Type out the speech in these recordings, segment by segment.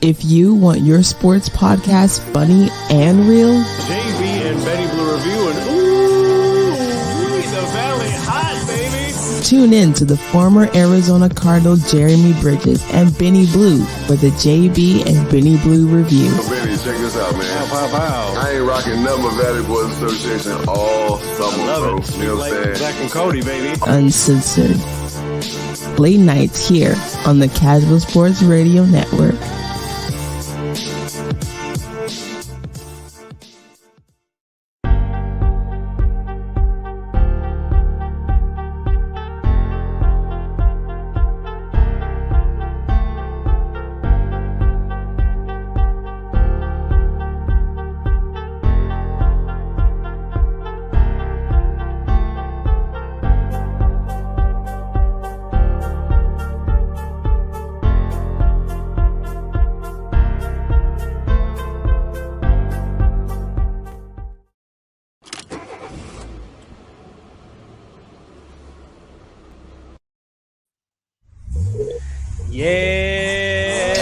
If you want your sports podcast funny and real, JB and Benny Blue Review, and ooh, the Valley hot, baby. tune in to the former Arizona Cardinal Jeremy Bridges and Benny Blue for the JB and Benny Blue Review. So Benny, check this out, man. Pow. I ain't rocking nothing but Valley Boys Association all summer, bro. Love it. You know what I'm saying? Zach and Cody, baby. Uncensored. Late nights here on the Casual Sports Radio Network. Yeah.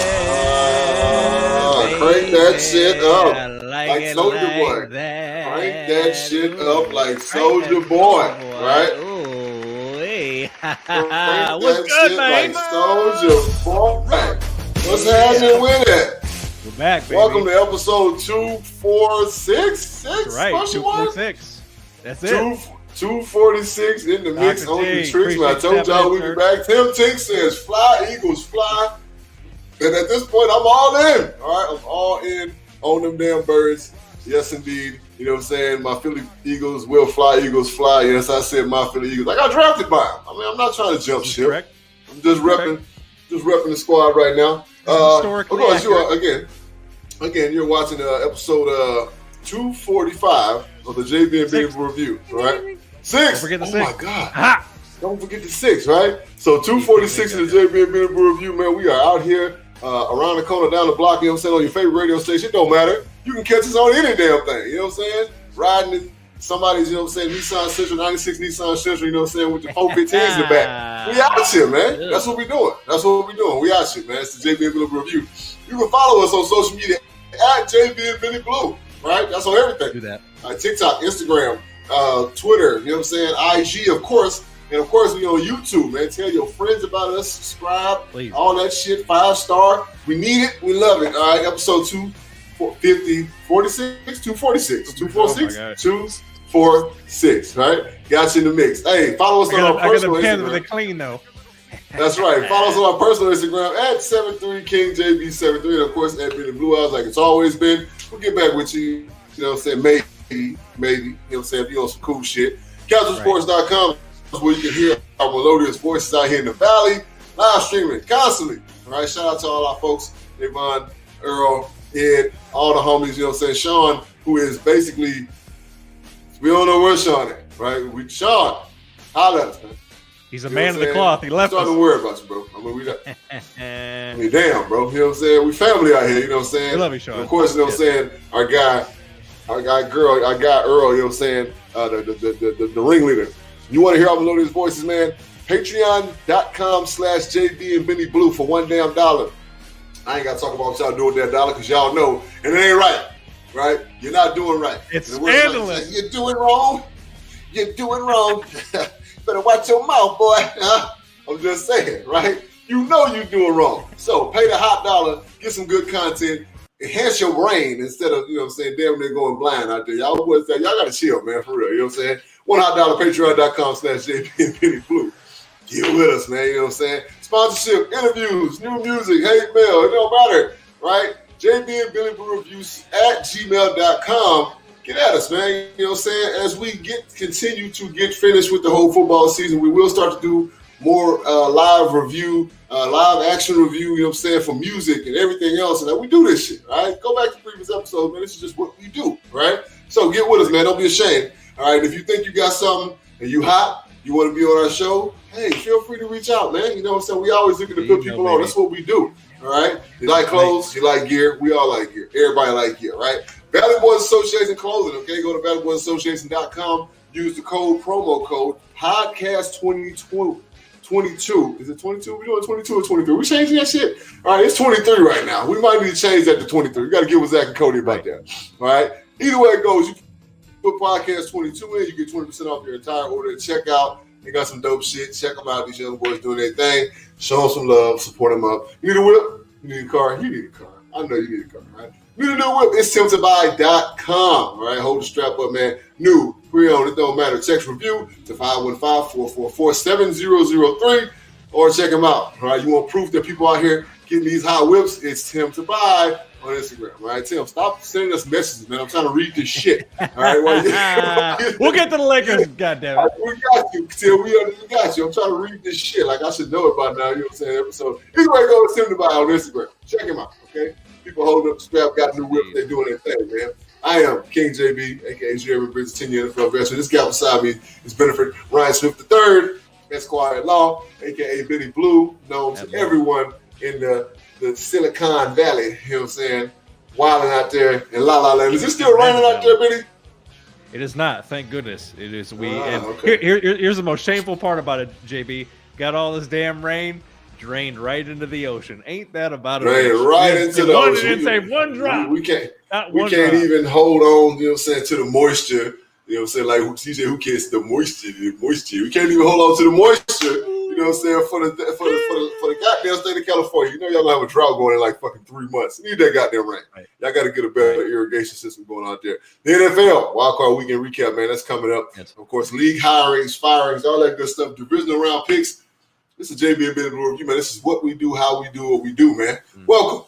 Crank that shit up like Soulja Boy. Crank that shit up like Soulja Boy, right? Ooh, hey. Crank What's that good, shit man? like Soulja Boy. What's happening with it? We're back, baby. Welcome to episode 246. That's right, 246. That's it. 246 in the mix Dr. on T, the tricks. Man, I told y'all we'd be back. Tim Tink says, fly, Eagles, fly. And at this point, I'm all in. All right, I'm all in on them damn birds. Yes, indeed. You know what I'm saying? My Philly Eagles will fly, Eagles fly. Yes, I said my Philly Eagles. I got drafted by them. I mean, I'm not trying to jump ship. Correct. I'm just repping the squad right now. Historically of course, you are, again, you're watching episode 245 of the JB and Benny Review, right? 6. Don't forget the 6. My God. Ha! Don't forget the 6, right? So 246 of the JB and Benny Review, man. We are out here around the corner, down the block, you know what I'm saying, on your favorite radio station. It don't matter. You can catch us on any damn thing, you know what I'm saying? Riding in somebody's, you know what I'm saying, Nissan Sentra, 96 Nissan Sentra, you know what I'm saying, with the 415s in the back. We out here, man. Yeah. That's what we doing. We out here, man. It's the JB and Benny Review. You can follow us on social media at JB and Benny Blue, right? That's on everything. Do that. TikTok, Instagram, Twitter, you know what I'm saying, IG, of course, and of course we on YouTube, man. Tell your friends about us, subscribe, Please. all that shit, 5-star. We need it, we love it. All right, episode 246, 246, right? Got you in the mix. Hey, follow us on our personal I got the pens, but Instagram. they're clean though. That's right. Follow us on our personal Instagram at 73KingJB73, and of course at Benny Blue Eyes, like it's always been. We'll get back with you. You know what I'm saying? Maybe. You know what I'm saying? If you on some cool shit. CasualSports.com is where you can hear our melodious voices out here in the Valley. Live streaming constantly. All right. Shout out to all our folks. Devon, Earl, Ed, all the homies. You know what I'm saying? Sean, who is basically, we don't know where Sean at, right? Sean, holla at us, man. He's a man of the cloth. He left us. Don't worry about you, bro. I mean, damn, bro. You know what I'm saying? We family out here. You know what I'm saying? We love you, Sean. And of course, you know what I'm saying? Our guy Earl. You know what I'm saying? The ringleader. You want to hear our melodious voices, man? Patreon.com/JB and Benny Blue for $1 I ain't got to talk about what y'all doing with that dollar because y'all know, and it ain't right. Right? You're not doing right. It's And we're scandalous. like, you're doing wrong. Better watch your mouth, boy. I'm just saying, right? You know you're doing wrong. So pay the hot dollar, get some good content, enhance your brain instead of, you know what I'm saying, damn near going blind out there. Y'all got to chill, man, for real. You know what I'm saying? $1 Patreon.com/JB and Benny Blue. Get with us, man. You know what I'm saying? Sponsorship, interviews, new music, hate mail. It don't matter, right? JB and Benny Blue Reviews at gmail.com. Get at us, man. You know what I'm saying? As we continue to get finished with the whole football season, we will start to do more live review, live action review, you know what I'm saying, for music and everything else. And we do this shit, all right? Go back to previous episodes, man. This is just what we do, right? So get with us, man. Don't be ashamed, all right? If you think you got something and you hot, you want to be on our show, hey, feel free to reach out, man. You know what I'm saying? We always looking to put people on. That's what we do, all right? You like clothes, you like gear. We all like gear. Everybody like gear, right? Valley Boys Association clothing, okay? Go to valleyboysassociation.com. Use the promo code podcast 2020. 22. Is it 22? We're doing 22 or 23. We changing that shit? All right, it's 23 right now. We might need to change that to 23. We got to get with Zach and Cody about that. All right. Either way it goes, you put podcast 22 in, you get 20% off your entire order at checkout. They got some dope shit. Check them out. These young boys doing their thing. Show them some love. Support them up. You need a whip? You need a car? You need a car. I know you need a car, right? You need a new whip. It's temptobuy.com. All right, hold the strap up, man. New, pre-owned, it don't matter. Text review to 515-444-7003 or check them out. All right, you want proof that people out here getting these hot whips? It's Tim to Buy on Instagram. All right, Tim, stop sending us messages, man. I'm trying to read this shit. All right, we'll get to the Lakers. Goddamn it. We got you, Tim. We got you. I'm trying to read this shit like I should know it by now. You know what I'm saying? So either way, go to Tim to Buy on Instagram. Check him out. Okay. People holding up the strap, got new whips, they doing their thing, man. I am King JB, aka Jeremy Bridges, 10-year NFL veteran. This guy beside me is Benefit Ryan Smith III, Esquire at Law, aka Benny Blue, known to everyone in the Silicon Valley, you know what I'm saying? Wilding out there in La La Land. Is it still raining out there, Benny? It is not, thank goodness. It is okay. Here's the most shameful part about it, JB. Got all this damn rain. Drained right into the ocean. Ain't that about it? Drained right into the ocean. Didn't say one drop. We can't even hold on, you know what I'm saying, to the moisture. You know what I'm saying? Like TJ, who cares the moisture? We can't even hold on to the moisture, you know what I'm saying, for the goddamn state of California. You know y'all gonna have a drought going in like fucking 3 months. You need that goddamn rain. Right. Y'all gotta get a better irrigation system going out there. The NFL, wildcard weekend recap, man, that's coming up. Yes. Of course, league hirings, firings, all that good stuff, divisional round picks. This is JB and Benny Blue Review, man. This is what we do, how we do what we do, man. Welcome.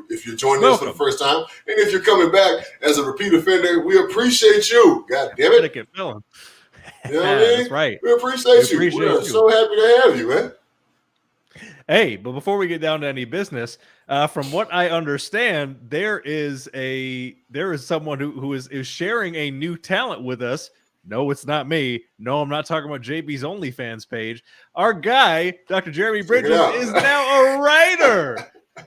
If you're joining us for the first time, and if you're coming back as a repeat offender, we appreciate you. God damn it. You know what I mean? That's right. We appreciate you. We're so happy to have you, man. Hey, but before we get down to any business, from what I understand, there is someone who is sharing a new talent with us. No, it's not me. No, I'm not talking about JB's OnlyFans page. Our guy, Dr. Jeremy Bridges, is now a writer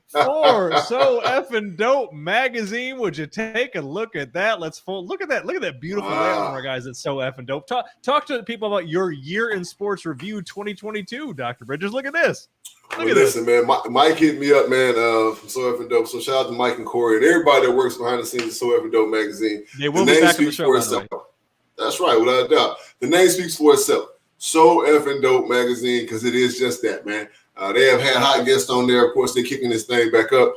for So Effin' Dope magazine. Would you take a look at that? Look at that beautiful layout of our guys at So Effin' Dope. Talk to the people about your Year in Sports Review 2022, Dr. Bridges. Look at this. Listen, man, Mike hit me up, man, from So Effin' Dope. So shout out to Mike and Corey and everybody that works behind the scenes of So Effin' Dope magazine. They will be back on the show, by the way. That's right, without a doubt. The name speaks for itself. So Effin' Dope magazine, because it is just that, man. They have had hot guests on there. Of course, they're kicking this thing back up.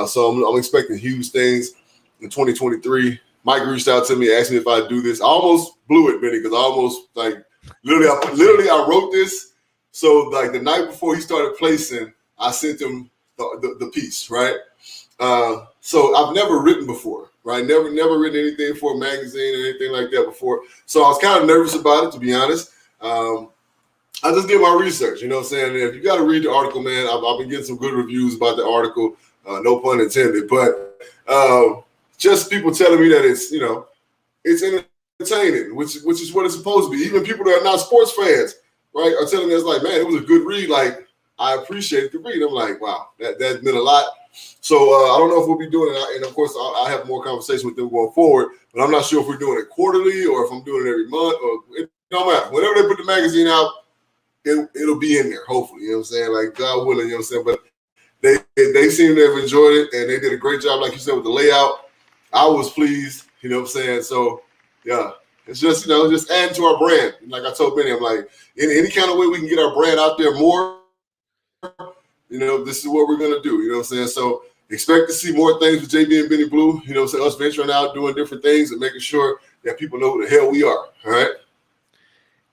So I'm expecting huge things in 2023. Mike reached out to me, asked me if I'd do this. I almost blew it, Benny, because I almost, literally I wrote this. So, like, the night before he started placing, I sent him the piece, right? So I've never written before, right? Never written anything for a magazine or anything like that before. So I was kind of nervous about it, to be honest. I just did my research, you know what I'm saying? If you got to read the article, man, I've been getting some good reviews about the article, no pun intended, but just people telling me that it's, you know, it's entertaining, which is what it's supposed to be. Even people that are not sports fans, right, are telling me it's like, man, it was a good read. Like, I appreciate the read. I'm like, wow, that meant a lot. So I don't know if we'll be doing it, and of course I'll have more conversation with them going forward, but I'm not sure if we're doing it quarterly or if I'm doing it every month, or it don't matter. Whenever they put the magazine out, it'll be in there, hopefully, you know what I'm saying? Like, God willing, you know what I'm saying? But they seem to have enjoyed it, and they did a great job, like you said, with the layout. I was pleased, you know what I'm saying? So, yeah, it's just, you know, just adding to our brand. Like I told Benny, I'm like, in any kind of way we can get our brand out there more, you know, this is what we're going to do, you know what I'm saying? So expect to see more things with JB and Benny Blue, you know what I'm saying? Us venturing out, doing different things and making sure that people know who the hell we are, all right?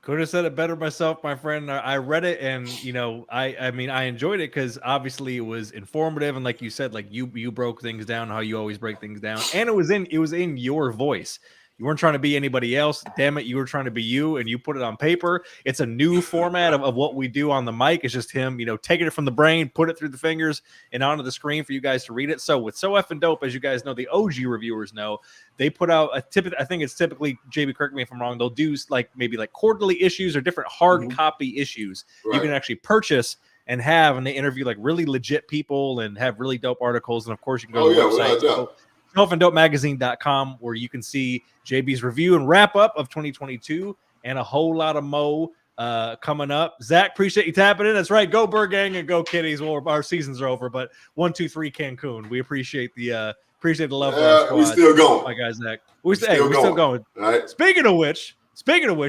Could have said it better myself, my friend. I read it, and you know, I mean, I enjoyed it because obviously it was informative, and like you said, like you broke things down how you always break things down, and it was in your voice. You weren't trying to be anybody else. Damn it, you were trying to be you, and you put it on paper. It's a new format of what we do on the mic. It's just him, you know, taking it from the brain, put it through the fingers, and onto the screen for you guys to read it. So with So Effin' Dope, as you guys know, the OG reviewers know, they put out I think it's typically, JB, correct me if I'm wrong, they'll do maybe quarterly issues or different hard copy issues you can actually purchase and have, and they interview like really legit people and have really dope articles. And of course, you can go to the website. SoEffindOpeMagazine.com, where you can see JB's review and wrap up of 2022 and a whole lot of mo coming up. Zach, appreciate you tapping in. That's right. Go Bird Gang and go Kitties. Well, our seasons are over, but 1, 2, 3 Cancun. We appreciate the love for our squad. We still going. My guy Zach. We're still going. All right. Speaking of which,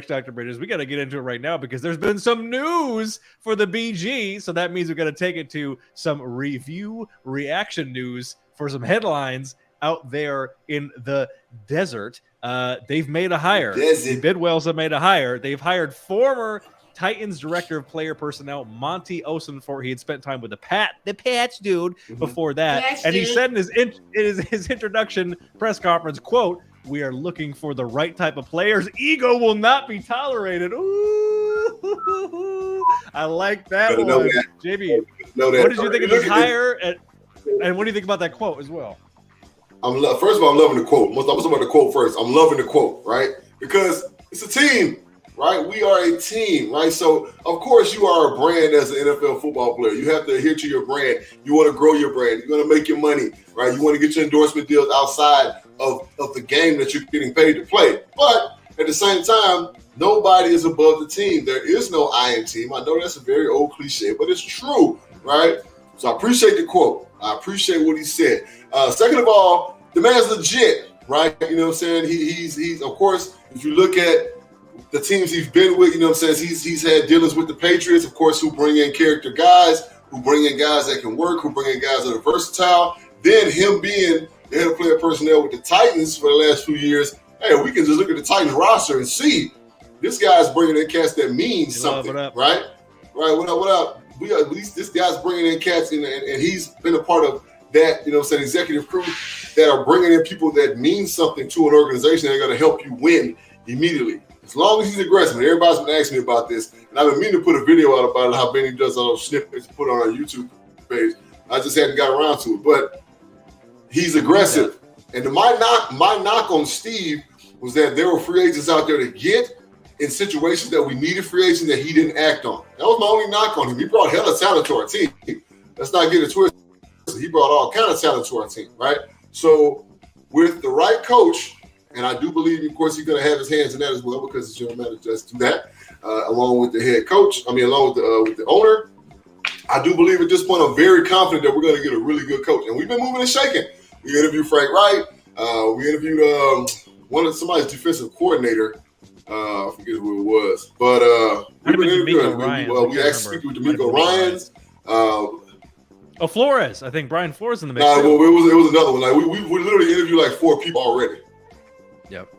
Dr. Bridges, we got to get into it right now because there's been some news for the BG. So that means we're going to take it to some review reaction news for some headlines out there in the desert. They've made a hire. The Bidwells have made a hire. They've hired former Titans director of player personnel Monty Osenfort. He had spent time with the Pats dude before that, and he said in his introduction press conference, quote, "We are looking for the right type of players. Ego will not be tolerated." Ooh, I like that one. JB, what did you think of this hire, and what do you think about that quote as well? First of all, I'm loving the quote. I'm talking about the quote first. I'm loving the quote, right? Because it's a team, right? We are a team, right? So, of course, you are a brand as an NFL football player. You have to adhere to your brand. You want to grow your brand. You want to make your money, right? You want to get your endorsement deals outside of the game that you're getting paid to play. But at the same time, nobody is above the team. There is no I in team. I know that's a very old cliche, but it's true, right? So I appreciate the quote. I appreciate what he said. Second of all, the man's legit, right? You know what I'm saying? He's of course, if you look at the teams he's been with, you know what I'm saying? He's had dealings with the Patriots, of course, who bring in character guys, who bring in guys that can work, who bring in guys that are versatile. Then him being the head of player personnel with the Titans for the last few years, hey, we can just look at the Titans roster and see this guy's bringing in cats that means something, right? Right, what up? This guy's bringing in cats, and he's been a part of that, you know what I'm saying, executive crew that are bringing in people that mean something to an organization. They're going to help you win immediately. As long as he's aggressive. And everybody's been asking me about this, and I've been meaning to put a video out about how Benny does all those snippets, put on our YouTube page. I just hadn't got around to it, but he's aggressive. And my knock on Steve was that there were free agents out there to get in situations that we needed free agents that he didn't act on. That was my only knock on him. He brought hella talent to our team. Let's not get it twisted. He brought all kind of talent to our team, right? So with the right coach, and I do believe, of course, he's going to have his hands in that as well because the general manager does do that, along with the head coach. Along with the owner. I do believe at this point, I'm very confident that we're going to get a really good coach. And we've been moving and shaking. We interviewed Frank Wright. We interviewed somebody's defensive coordinator. I forget who it was, but we've been interviewing. We actually speak with D'Amico Ryans. Flores. I think Brian Flores in the mix. Well, it was another one. Like we literally interviewed like 4 people already. Yep.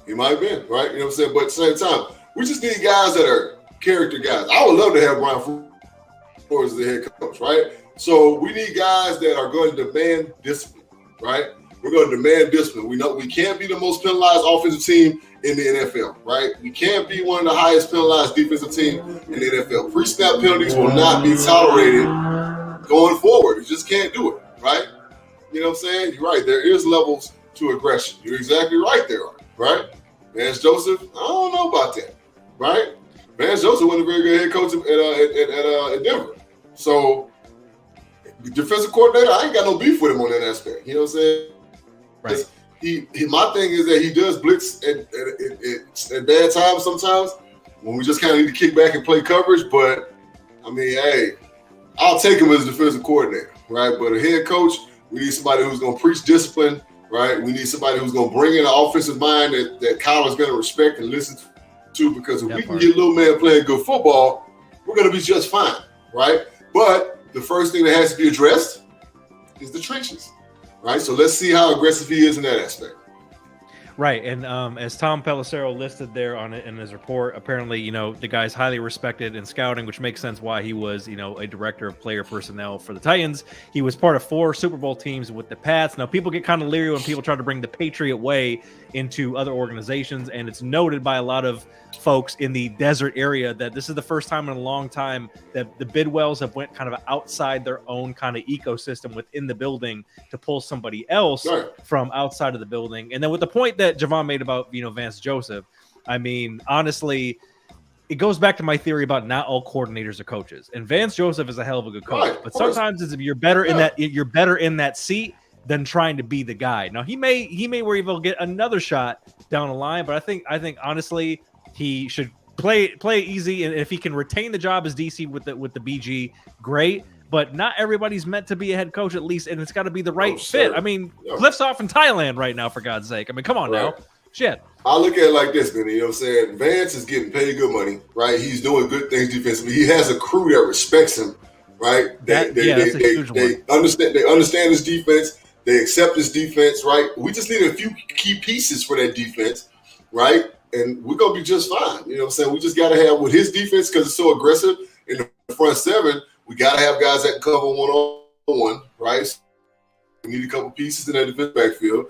He might have been, right? You know what I'm saying? But at the same time, we just need guys that are character guys. I would love to have Brian Flores as the head coach, right? So we need guys that are going to demand discipline, right? We're going to demand discipline. We know we can't be the most penalized offensive team in the NFL, right? We can't be one of the highest penalized defensive team in the NFL. Pre-snap penalties will not be tolerated going forward. You just can't do it, right? You know what I'm saying? You're right. There is levels to aggression. You're exactly right there, right? Vance Joseph, I don't know about that, right? Vance Joseph wasn't a very good head coach at Denver. So, defensive coordinator, I ain't got no beef with him on that aspect. You know what I'm saying? Right. My thing is that he does blitz at bad times sometimes when we just kind of need to kick back and play coverage. But, hey, I'll take him as a defensive coordinator, right? But a head coach, we need somebody who's going to preach discipline, right? We need somebody who's going to bring in an offensive mind that Kyler's going to respect and listen to, because if we can get little man playing good football, we're going to be just fine, right? But the first thing that has to be addressed is the trenches, right? So let's see how aggressive he is in that aspect. Right, and as Tom Pelissero listed there in his report, apparently, the guy's highly respected in scouting, which makes sense why he was, a director of player personnel for the Titans. He was part of 4 Super Bowl teams with the Pats. Now, people get kind of leery when people try to bring the Patriot way into other organizations, and it's noted by a lot of folks in the desert area that this is the first time in a long time that the Bidwells have went kind of outside their own kind of ecosystem within the building to pull somebody else from outside of the building. And then with the point that Javon made about, Vance Joseph, honestly, it goes back to my theory about not all coordinators are coaches. And Vance Joseph is a hell of a good coach, but sometimes you're better in that seat than trying to be the guy. Now he may where he will get another shot down the line, but I think honestly, he should play easy, and if he can retain the job as DC with the BG, great. But not everybody's meant to be a head coach, at least, and it's got to be the right fit. I mean, Cliff's off in Thailand right now, for God's sake. I mean, come on now. Shit. I look at it like this, man. You know what I'm saying? Vance is getting paid good money, right? He's doing good things defensively. He has a crew that respects him, right? They understand his defense. They accept his defense, right? We just need a few key pieces for that defense, right? And we're going to be just fine. You know what I'm saying? We just got to have, with his defense, because it's so aggressive in the front seven, we got to have guys that can cover one-on-one, right? So we need a couple pieces in that defense backfield.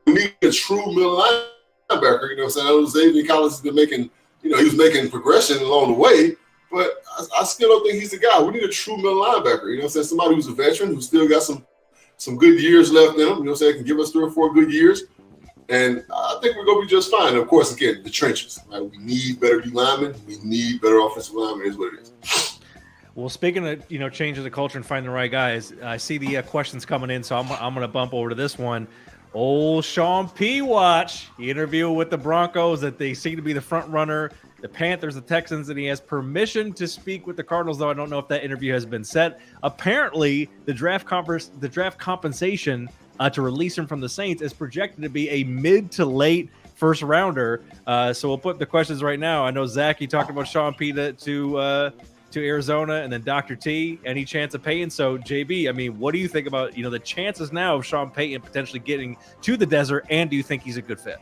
We need a true middle linebacker. You know what I'm saying? I know Xavier Collins has been making, he was making progression along the way, but I still don't think he's the guy. We need a true middle linebacker. You know what I'm saying? Somebody who's a veteran, who still got some good years left in him. You know what I'm saying? Can give us 3 or 4 good years. And I think we're going to be just fine. And of course, again, the trenches. Right? We need better D linemen. We need better offensive linemen. Is what it is. Well, speaking of, changing the culture and finding the right guys, I see the questions coming in, so I'm going to bump over to this one. Old Sean P. Watch, the interview with the Broncos that they seem to be the front runner, the Panthers, the Texans, and he has permission to speak with the Cardinals, though I don't know if that interview has been set. Apparently, the draft compensation to release him from the Saints is projected to be a mid to late first rounder. So we'll put the questions right now. I know, Zach, you talked about Sean P. to Arizona, and then Dr. T, any chance of Payton? So, JB, I mean, what do you think about, the chances now of Sean Payton potentially getting to the desert, and do you think he's a good fit?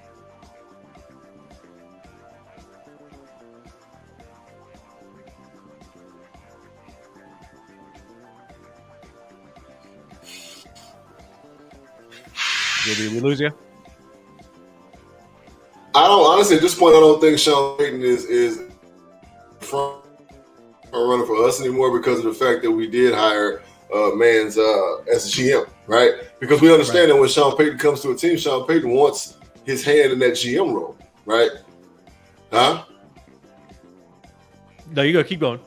JB, did we lose you? Honestly, at this point, I don't think Sean Payton is front runner for us anymore because of the fact that we did hire Mans as a GM, right? Because we understand that when Sean Payton comes to a team, Sean Payton wants his hand in that GM role, right? Huh? No, you go. Keep going.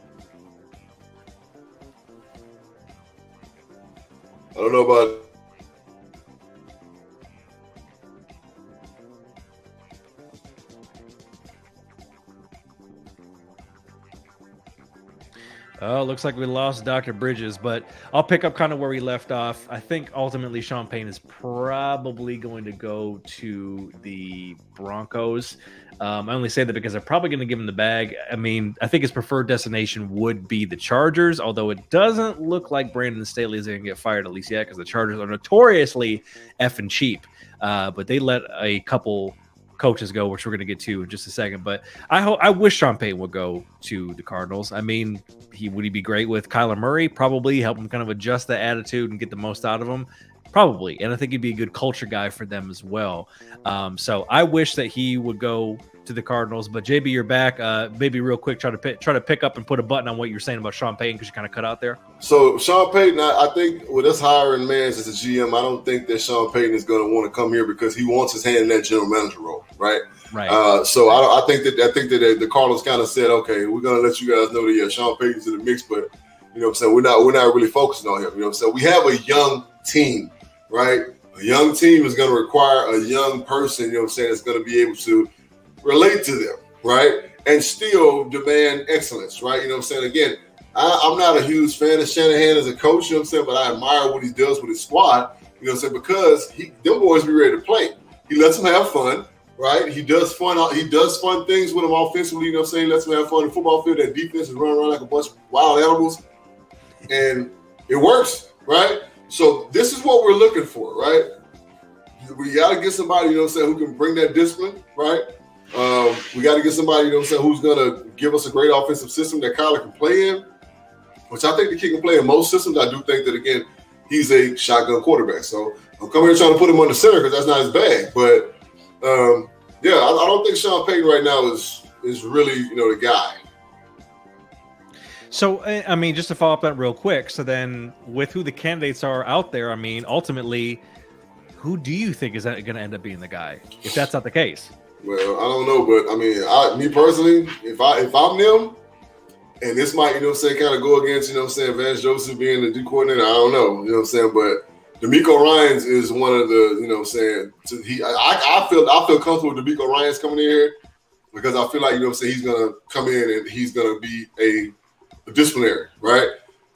I don't know about. Oh, looks like we lost Dr. Bridges, but I'll pick up kind of where we left off. I think ultimately Sean Payton is probably going to go to the Broncos. I only say that because they're probably going to give him the bag. I mean, I think his preferred destination would be the Chargers, although it doesn't look like Brandon Staley is going to get fired, at least yet, because the Chargers are notoriously effing cheap. But they let a couple coaches go, which we're going to get to in just a second. But I wish Sean Payton would go to the Cardinals. I mean, would he be great with Kyler Murray? Probably. Help him kind of adjust the attitude and get the most out of him? Probably. And I think he'd be a good culture guy for them as well. So I wish that he would go to the Cardinals. But JB, you're back. Maybe real quick, try to pick up and put a button on what you're saying about Sean Payton, because you kind of cut out there. So Sean Payton, I think with us hiring Mans as a GM, I don't think that Sean Payton is going to want to come here because he wants his hand in that general manager role, right? Right. So I think that the Cardinals kind of said, okay, we're going to let you guys know that Sean Payton's in the mix, but you know what I'm saying, we're not really focusing on him. You know what I'm saying? We have a young team, right? A young team is going to require a young person, you know what I'm saying, that's going to be able to relate to them, right? And still demand excellence, right? You know what I'm saying? Again, I'm not a huge fan of Shanahan as a coach, you know what I'm saying, but I admire what he does with his squad, you know what I'm saying, because them boys be ready to play. He lets them have fun, right? He does fun things with them offensively, you know what I'm saying? He lets them have fun in the football field. That defense is running around like a bunch of wild animals, and it works, right? So this is what we're looking for, right? We got to get somebody, you know what I'm saying, who can bring that discipline, right? We got to get somebody, you know what I'm saying, who's going to give us a great offensive system that Kyler can play in, which I think the kid can play in most systems. I do think that, again, he's a shotgun quarterback. So I'm coming here trying to put him on the center because that's not his bag. But, I don't think Sean Payton right now is really, the guy. So, I mean, just to follow up that real quick. So then with who the candidates are out there, I mean, ultimately, who do you think is going to end up being the guy if that's not the case? Well, I don't know, but I mean, me personally, if I'm them, and this might, kind of go against, Vance Joseph being the D coordinator, I don't know, you know what I'm saying, but DeMeco Ryans is one of the, I feel comfortable with DeMeco Ryans coming in here because I feel like, you know what I'm saying, he's going to come in and he's going to be a disciplinary, right?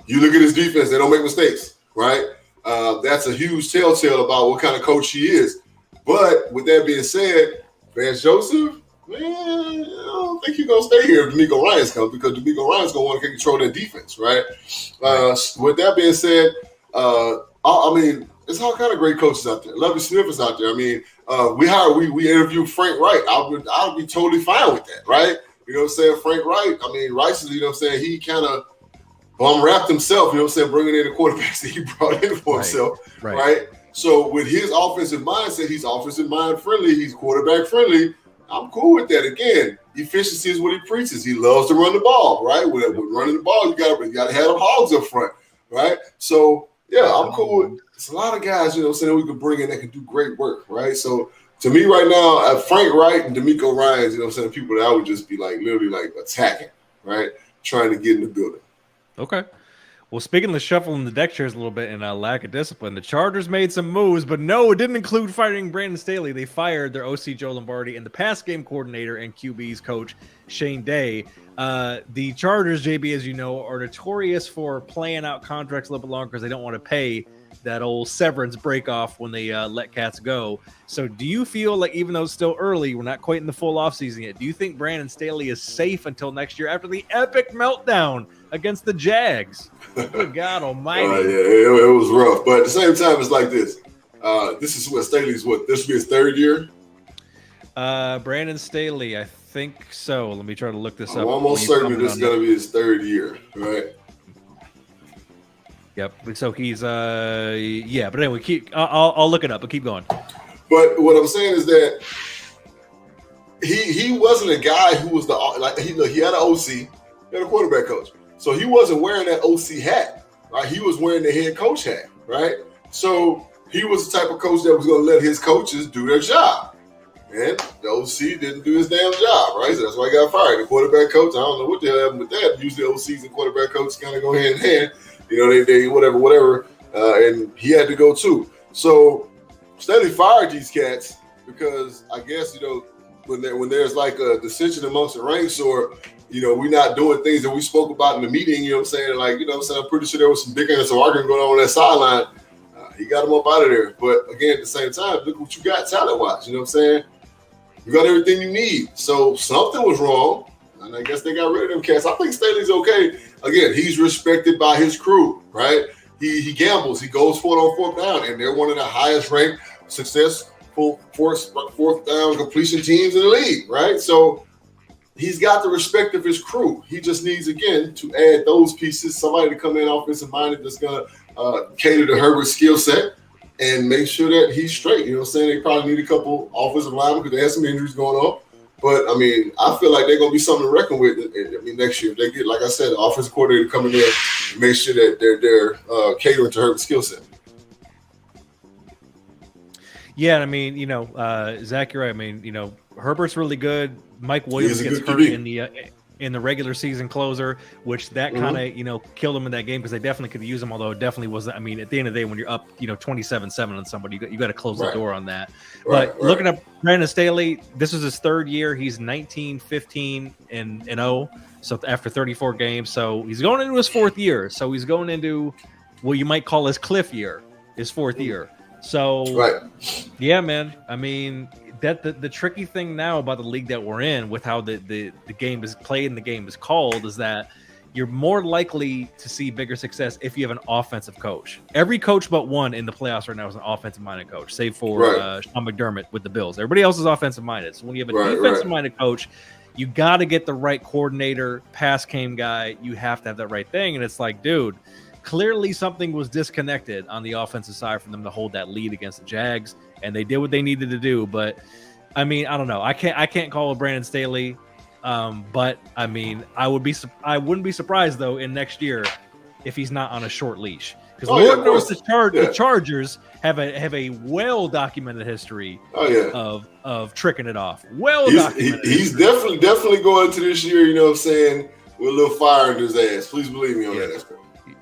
You look at his defense, they don't make mistakes, right? That's a huge telltale about what kind of coach he is. But with that being said, Vance Joseph, man, I don't think he's going to stay here if D'Amico Ryans comes, because D'Amico Ryans going to want to control that defense, right? With that being said, I mean, there's all kind of great coaches out there. Lovie Smith is out there. I mean, we interviewed Frank Wright. I would be totally fine with that, right? You know what I'm saying? Frank Wright, I mean, Rice, you know what I'm saying, he kind of bum-wrapped himself, you know what I'm saying, bringing in the quarterbacks that he brought in for himself, right? So with his offensive mindset, he's offensive mind friendly, he's quarterback friendly. I'm cool with that. Again, efficiency is what he preaches. He loves to run the ball, right? With running the ball, you got to have them hogs up front, right? So, yeah, I'm cool with it's a lot of guys, you know what I'm saying, we could bring in that can do great work, right? So, to me right now, Frank Wright and D'Amico Ryans, you know what I'm saying, people that I would just be like literally like attacking, right? Trying to get in the building. Okay. Well, speaking of the shuffling the deck chairs a little bit and lack of discipline, the Chargers made some moves, but no, it didn't include firing Brandon Staley. They fired their OC Joe Lombardi and the pass game coordinator and QB's coach Shane Day. The Chargers, JB, as you know, are notorious for playing out contracts a little bit longer because they don't want to pay that old severance break off when they let cats go. So do you feel like, even though it's still early, we're not quite in the full offseason yet, do you think Brandon Staley is safe until next year after the epic meltdown against the Jags? Good God almighty. Yeah, it was rough. But at the same time, it's like this. This is what Staley's this will be his third year? Brandon Staley, I think so. Let me try to look this up. I'm almost certain this is going to be his third year, right? Yep. So he's yeah. But anyway, I'll look it up. But keep going. But what I'm saying is that he wasn't a guy who was he had an OC, he had a quarterback coach. So he wasn't wearing that OC hat, right? He was wearing the head coach hat, right? So he was the type of coach that was going to let his coaches do their job. And the OC didn't do his damn job, right? So that's why he got fired. The quarterback coach, I don't know what the hell happened with that. Usually OCs and quarterback coaches kind of go hand in hand. You know, they whatever. And he had to go too. So Staley fired these cats because I guess, you know, when there's like a dissension amongst the ranks, or, you know, we're not doing things that we spoke about in the meeting, you know what I'm saying? Like, you know what I'm saying? I'm pretty sure there was some bickering and some arguing going on that sideline. He got him up out of there. But again, at the same time, look what you got talent-wise. You know what I'm saying? You got everything you need. So something was wrong. And I guess they got rid of them cats. I think Staley's okay. Again, he's respected by his crew, right? He gambles. He goes for it on fourth down, and they're one of the highest ranked successful fourth down completion teams in the league, right? So he's got the respect of his crew. He just needs, again, to add those pieces, somebody to come in offensive minded that's going to cater to Herbert's skill set and make sure that he's straight. You know what I'm saying? They probably need a couple offensive linemen because they have some injuries going on. But, I mean, I feel like they're going to be something to reckon with. I mean, next year, if they get, like I said, the offensive coordinator coming in and make sure that they're catering to Herbert's skill set. Yeah, I mean, you know, Zach, you're right. I mean, you know, Herbert's really good. Mike Williams gets hurt in the regular season closer, which that kind of, you know, killed him in that game because they definitely could use him, although it definitely wasn't. I mean, at the end of the day, when you're up, you know, 27-7 on somebody, you got to close the door on that. But looking at Brandon Staley, this is his third year. He's 19-15-0. So after 34 games, so he's going into his fourth year. So he's going into what you might call his cliff year, his fourth year. So, yeah, man. I mean, that the tricky thing now about the league that we're in with how the game is played and the game is called is that you're more likely to see bigger success if you have an offensive coach. Every coach but one in the playoffs right now is an offensive-minded coach, save for Sean McDermott with the Bills. Everybody else is offensive-minded. So when you have a defensive-minded coach, you got to get the right coordinator, pass game guy. You have to have that right thing. And it's like, dude, clearly something was disconnected on the offensive side for them to hold that lead against the Jags, and they did what they needed to do. But I mean, I don't know. I can't call it Brandon Staley, but I mean, I wouldn't be surprised though in next year if he's not on a short leash, because Lord knows the Chargers have a well documented history of tricking it off. He's definitely going to this year. You know what I'm saying, with a little fire in his ass. Please believe me on that.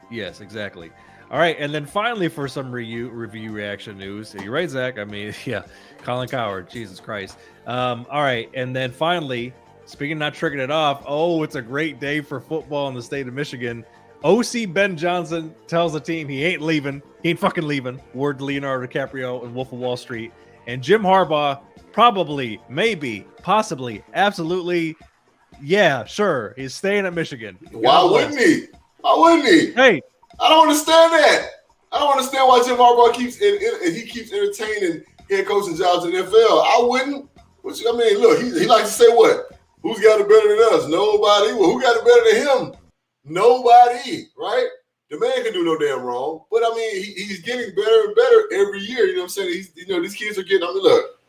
Yes, exactly. All right, and then finally for some review reaction news. You're right, Zach. I mean, yeah, Colin Cowherd, Jesus Christ. All right, and then finally, speaking of not tricking it off, it's a great day for football in the state of Michigan. OC Ben Johnson tells the team he ain't leaving. He ain't fucking leaving. Word to Leonardo DiCaprio and Wolf of Wall Street. And Jim Harbaugh, probably, maybe, possibly, absolutely, yeah, sure, he's staying at Michigan. Why wouldn't he? Why wouldn't he? Hey. I don't understand that. I don't understand why Jim Harbaugh keeps entertaining head coaching jobs in the NFL. I wouldn't. I mean, look, he likes to say what? Who's got it better than us? Nobody. Well, who got it better than him? Nobody, right? The man can do no damn wrong. But I mean, he's getting better and better every year. You know what I'm saying? These kids are getting. I mean, look,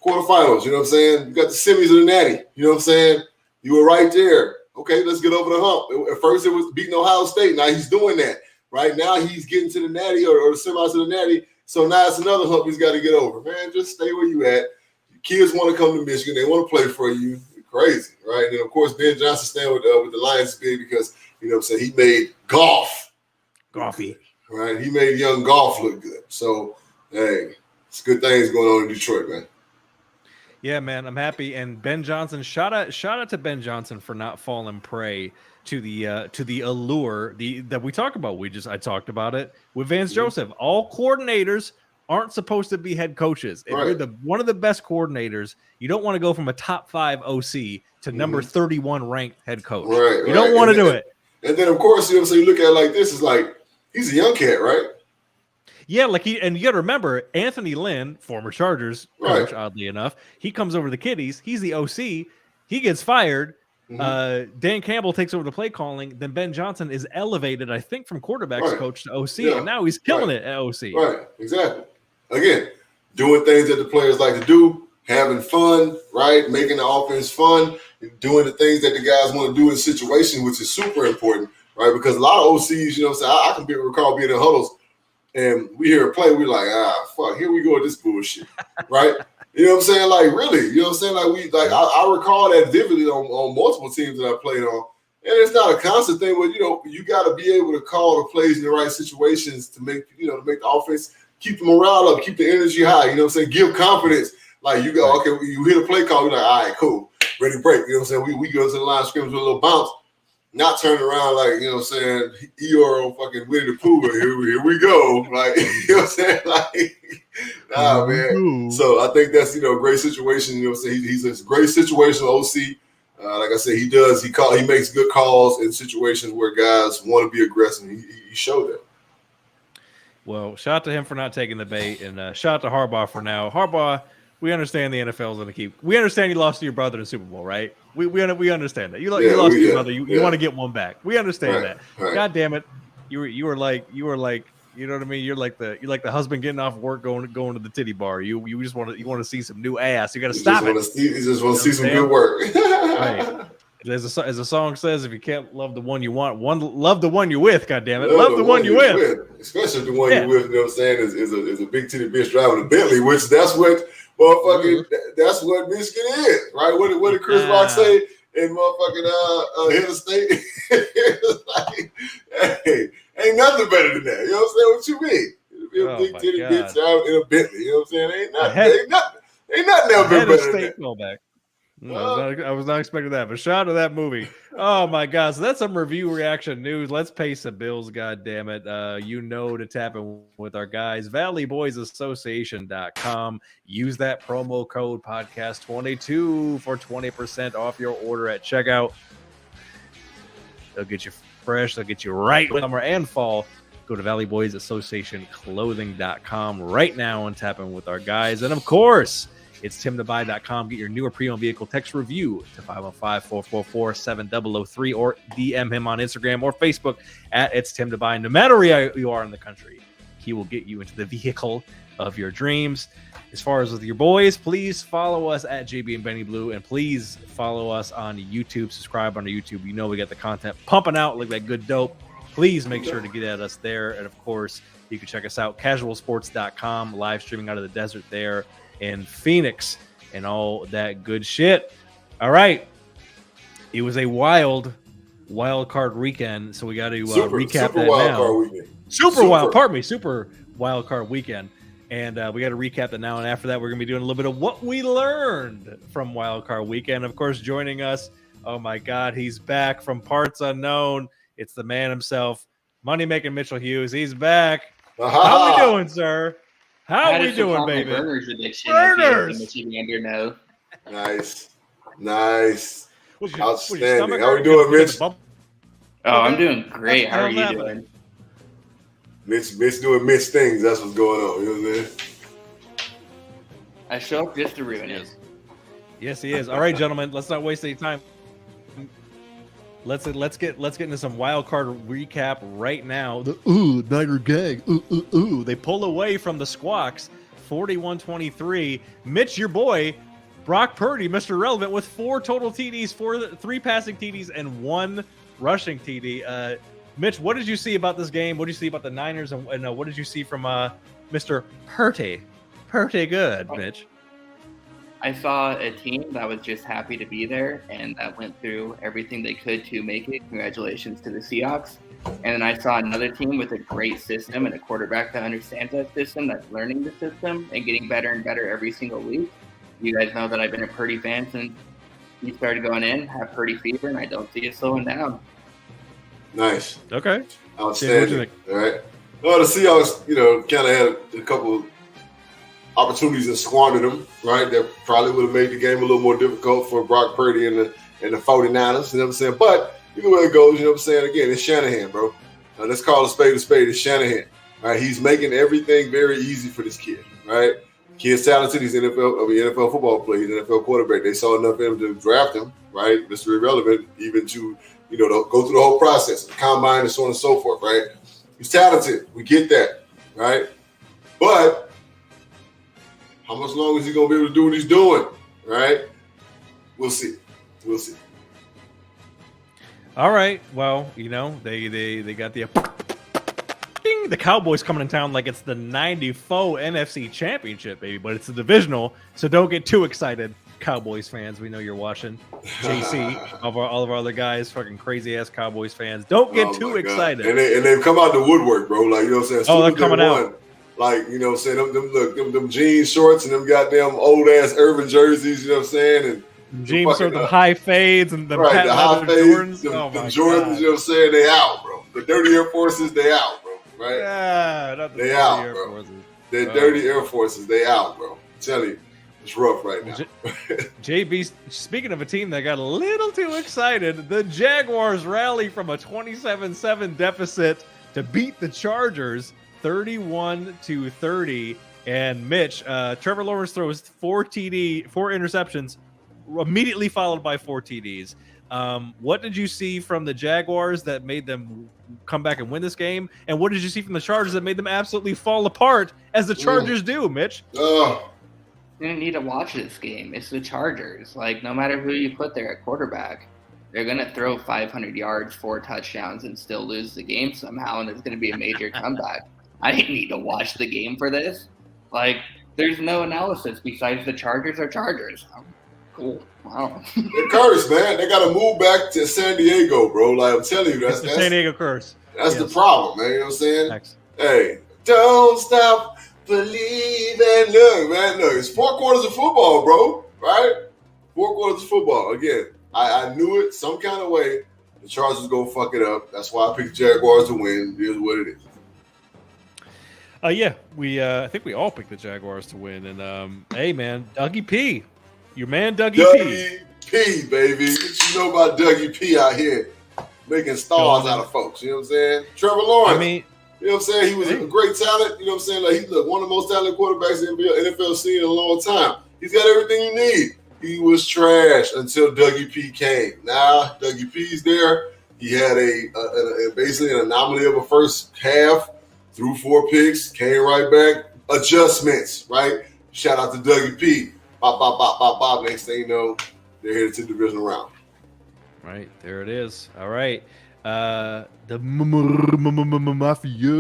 quarterfinals. You know what I'm saying? You got the semis of the Natty. You know what I'm saying? You were right there. Okay, let's get over the hump. At first, it was beating Ohio State. Now he's doing that. Right now, he's getting to the Natty or the semis to the Natty. So now it's another hump he's got to get over. Man, just stay where you at. Kids want to come to Michigan. They want to play for you. You're crazy, right? And, of course, Ben Johnson staying with the Lions big because, you know what I'm saying, he made golfy. Right? He made young golf look good. So, hey, it's good things going on in Detroit, man. Yeah, man, I'm happy. And Ben Johnson, shout out to Ben Johnson for not falling prey to the allure that we talk about. I talked about it with Vance Joseph. All coordinators aren't supposed to be head coaches. If you're one of the best coordinators, you don't want to go from a top 5 OC to number 31 ranked head coach. You don't want to do it. And then, of course, you know, so you look at it like this, it's like he's a young cat, right? Yeah, and you got to remember, Anthony Lynn, former Chargers coach, oddly enough, he comes over to the Kiddies. He's the OC. He gets fired. Dan Campbell takes over the play calling. Then Ben Johnson is elevated, I think, from quarterbacks coach to OC, and now he's killing it at OC. Right, exactly. Again, doing things that the players like to do, having fun, right, making the offense fun, doing the things that the guys want to do in situations, which is super important, right? Because a lot of OCs, you know what I'm saying, I can recall being in huddles, and we hear a play, we're like, fuck, here we go with this bullshit, right? You know what I'm saying? Like, really, you know what I'm saying? I recall that vividly on multiple teams that I played on. And it's not a constant thing, but, you know, you got to be able to call the plays in the right situations to make the offense, keep the morale up, keep the energy high, you know what I'm saying? Give confidence. Like, you go, okay, you hit a play call, you're like, all right, cool, ready to break. You know what I'm saying? We go to the line of scrimmage with a little bounce. Not turn around like, you know what I'm saying, Eeyore on fucking Winnie the Pooh, here we go. Like, you know what I'm saying? Like, nah, man. So I think that's, a great situation. You know what I'm saying? He's a great situational OC. Like I said, he makes good calls in situations where guys want to be aggressive. He showed that. Well, shout out to him for not taking the bait, and shout out to Harbaugh for now. Harbaugh, we understand the NFL is going to keep. We understand you lost to your brother in the Super Bowl, right? We understand that you lost to your brother. You want to get one back. We understand that. Right. God damn it, you were like, you know what I mean? You're like the husband getting off work going to the titty bar. You just want to see some new ass. You got to stop it. You just want to see some good work. Right. As the song says, if you can't love the one you want, love the one you're with. God damn it, love the one you're with. Especially if the one you're with. You know what I'm saying? Is a big titty bitch driving a Bentley, which that's what. Motherfucking, that's what Michigan is, right? What did Chris Rock say in motherfucking head of state? Like, hey, ain't nothing better than that. You know what I'm saying? What you mean? Be a big titty bitch driving in a Bentley. You know what I'm saying? Ain't nothing ever been better than that. Callback. I was not expecting that, but shout out to that movie. Oh my God. So that's some review reaction news. Let's pay some bills. God damn it. To tap in with our guys, valleyboysassociation.com. Use that promo code podcast22 for 20% off your order at checkout. They'll get you fresh. They'll get you right with summer and fall. Go to valleyboysassociationclothing.com right now and tap in with our guys. And of course, it's timtobuy.com. Get your newer pre-owned vehicle text review to 515-444-7003 or DM him on Instagram or Facebook at It's Tim to Buy. No matter where you are in the country, he will get you into the vehicle of your dreams. As far as with your boys, please follow us at JB and Benny Blue, and please follow us on YouTube. Subscribe on YouTube. You know we got the content pumping out like that good dope. Please make sure to get at us there. And of course, you can check us out, casualsports.com, live streaming out of the desert there in Phoenix and all that good shit. All right. It was a wild card weekend, so we got to recap that now. Super wild card weekend. And we got to recap that now. And after that, we're going to be doing a little bit of what we learned from wild card weekend. Of course, joining us, oh my God, he's back from parts unknown. It's the man himself, Money Making Mitchell Hughes. He's back. How we doing, sir? How we doing, baby? Burners addiction. Burners. Nice. What's your Outstanding. How we doing, Mitch? Oh, I'm doing great. How are you doing? Mitch doing Mitch things. That's what's going on. You know what I'm saying? I show up just to ruin it. Yes, he is. All right, gentlemen, let's not waste any time. Let's get into some wild card recap right now. Niger Gag. They pull away from the Squawks, 41-23. Mitch, your boy, Brock Purdy, Mr. Relevant, with 4 total TDs, 3 passing TDs, and 1 rushing TD. Mitch, what did you see about this game? What did you see about the Niners? And what did you see from Mr. Purdy? Purdy good, Mitch. I saw a team that was just happy to be there and that went through everything they could to make it. Congratulations to the Seahawks. And then I saw another team with a great system and a quarterback that understands that system, that's learning the system and getting better and better every single week. You guys know that I've been a Purdy fan since he started going in, have Purdy fever, and I don't see it slowing down. Nice. Okay. Outstanding. All right. Well, the Seahawks, kind of had a couple opportunities and squandered them, right? That probably would have made the game a little more difficult for Brock Purdy and the 49ers, you know what I'm saying? But either way it goes, you know what I'm saying? Again, it's Shanahan, bro. Let's call a spade. It's Shanahan. All right, he's making everything very easy for this kid, right? Kid's talented. He's NFL football player. He's an NFL quarterback. They saw enough of him to draft him, right? Mr. Irrelevant, even to, to go through the whole process, the combine and so on and so forth, right? He's talented. We get that, right? But how much longer is he going to be able to do what he's doing, right? We'll see. All right. Well, they got the ding, the Cowboys coming in town like it's the 94 NFC Championship, baby, but it's a divisional, so don't get too excited, Cowboys fans. We know you're watching. JC, all of our other guys, fucking crazy ass Cowboys fans. Don't get too excited. And they've come out the woodwork, bro. Like, you know what I'm saying? They're coming out. Like, you know what I'm saying? Them jean shorts and them goddamn old ass Urban jerseys, you know what I'm saying? And jeans with the high fades and the high fades, Jordans. The Jordans, you know what I'm saying? They out, bro. The dirty Air Forces, they out, bro. Right? Yeah, not the they dirty out, Air bro. Forces. The dirty Air Forces, they out, bro. I'm telling you, it's rough right now. JB, speaking of a team that got a little too excited, the Jaguars rally from a 27-7 deficit to beat the Chargers 31-30. And Mitch, Trevor Lawrence throws 4 interceptions, immediately followed by 4 TDs. What did you see from the Jaguars that made them come back and win this game? And what did you see from the Chargers that made them absolutely fall apart, as the Chargers do, Mitch? You didn't need to watch this game. It's the Chargers. Like, no matter who you put there at quarterback, they're going to throw 500 yards, 4 touchdowns, and still lose the game somehow, and it's going to be a major comeback. I didn't need to watch the game for this. Like, there's no analysis besides the Chargers are Chargers. Cool. Wow. They're cursed, man. They got to move back to San Diego, bro. Like, I'm telling you, that's the San Diego curse. That's the problem, man. You know what I'm saying? Thanks. Hey, don't stop believing. Look, man, it's 4 quarters of football, bro. Right? 4 quarters of football. Again, I knew it some kind of way. The Chargers was going to fuck it up. That's why I picked the Jaguars to win. It is what it is. I think we all picked the Jaguars to win. And hey, man, Dougie P, your man Dougie P, baby. What you know about Dougie P out here making stars out of folks? You know what I'm saying? Trevor Lawrence. You know what I'm saying? He was a great talent. You know what I'm saying? Like, he's one of the most talented quarterbacks in the NFL seen in a long time. He's got everything you need. He was trash until Dougie P came. Now Dougie P's there. He had basically an anomaly of a first half. Threw 4 picks, came right back. Adjustments, right? Shout out to Dougie P. Bob. Next thing you know, they're headed to the divisional round. Right, there it is. All right. The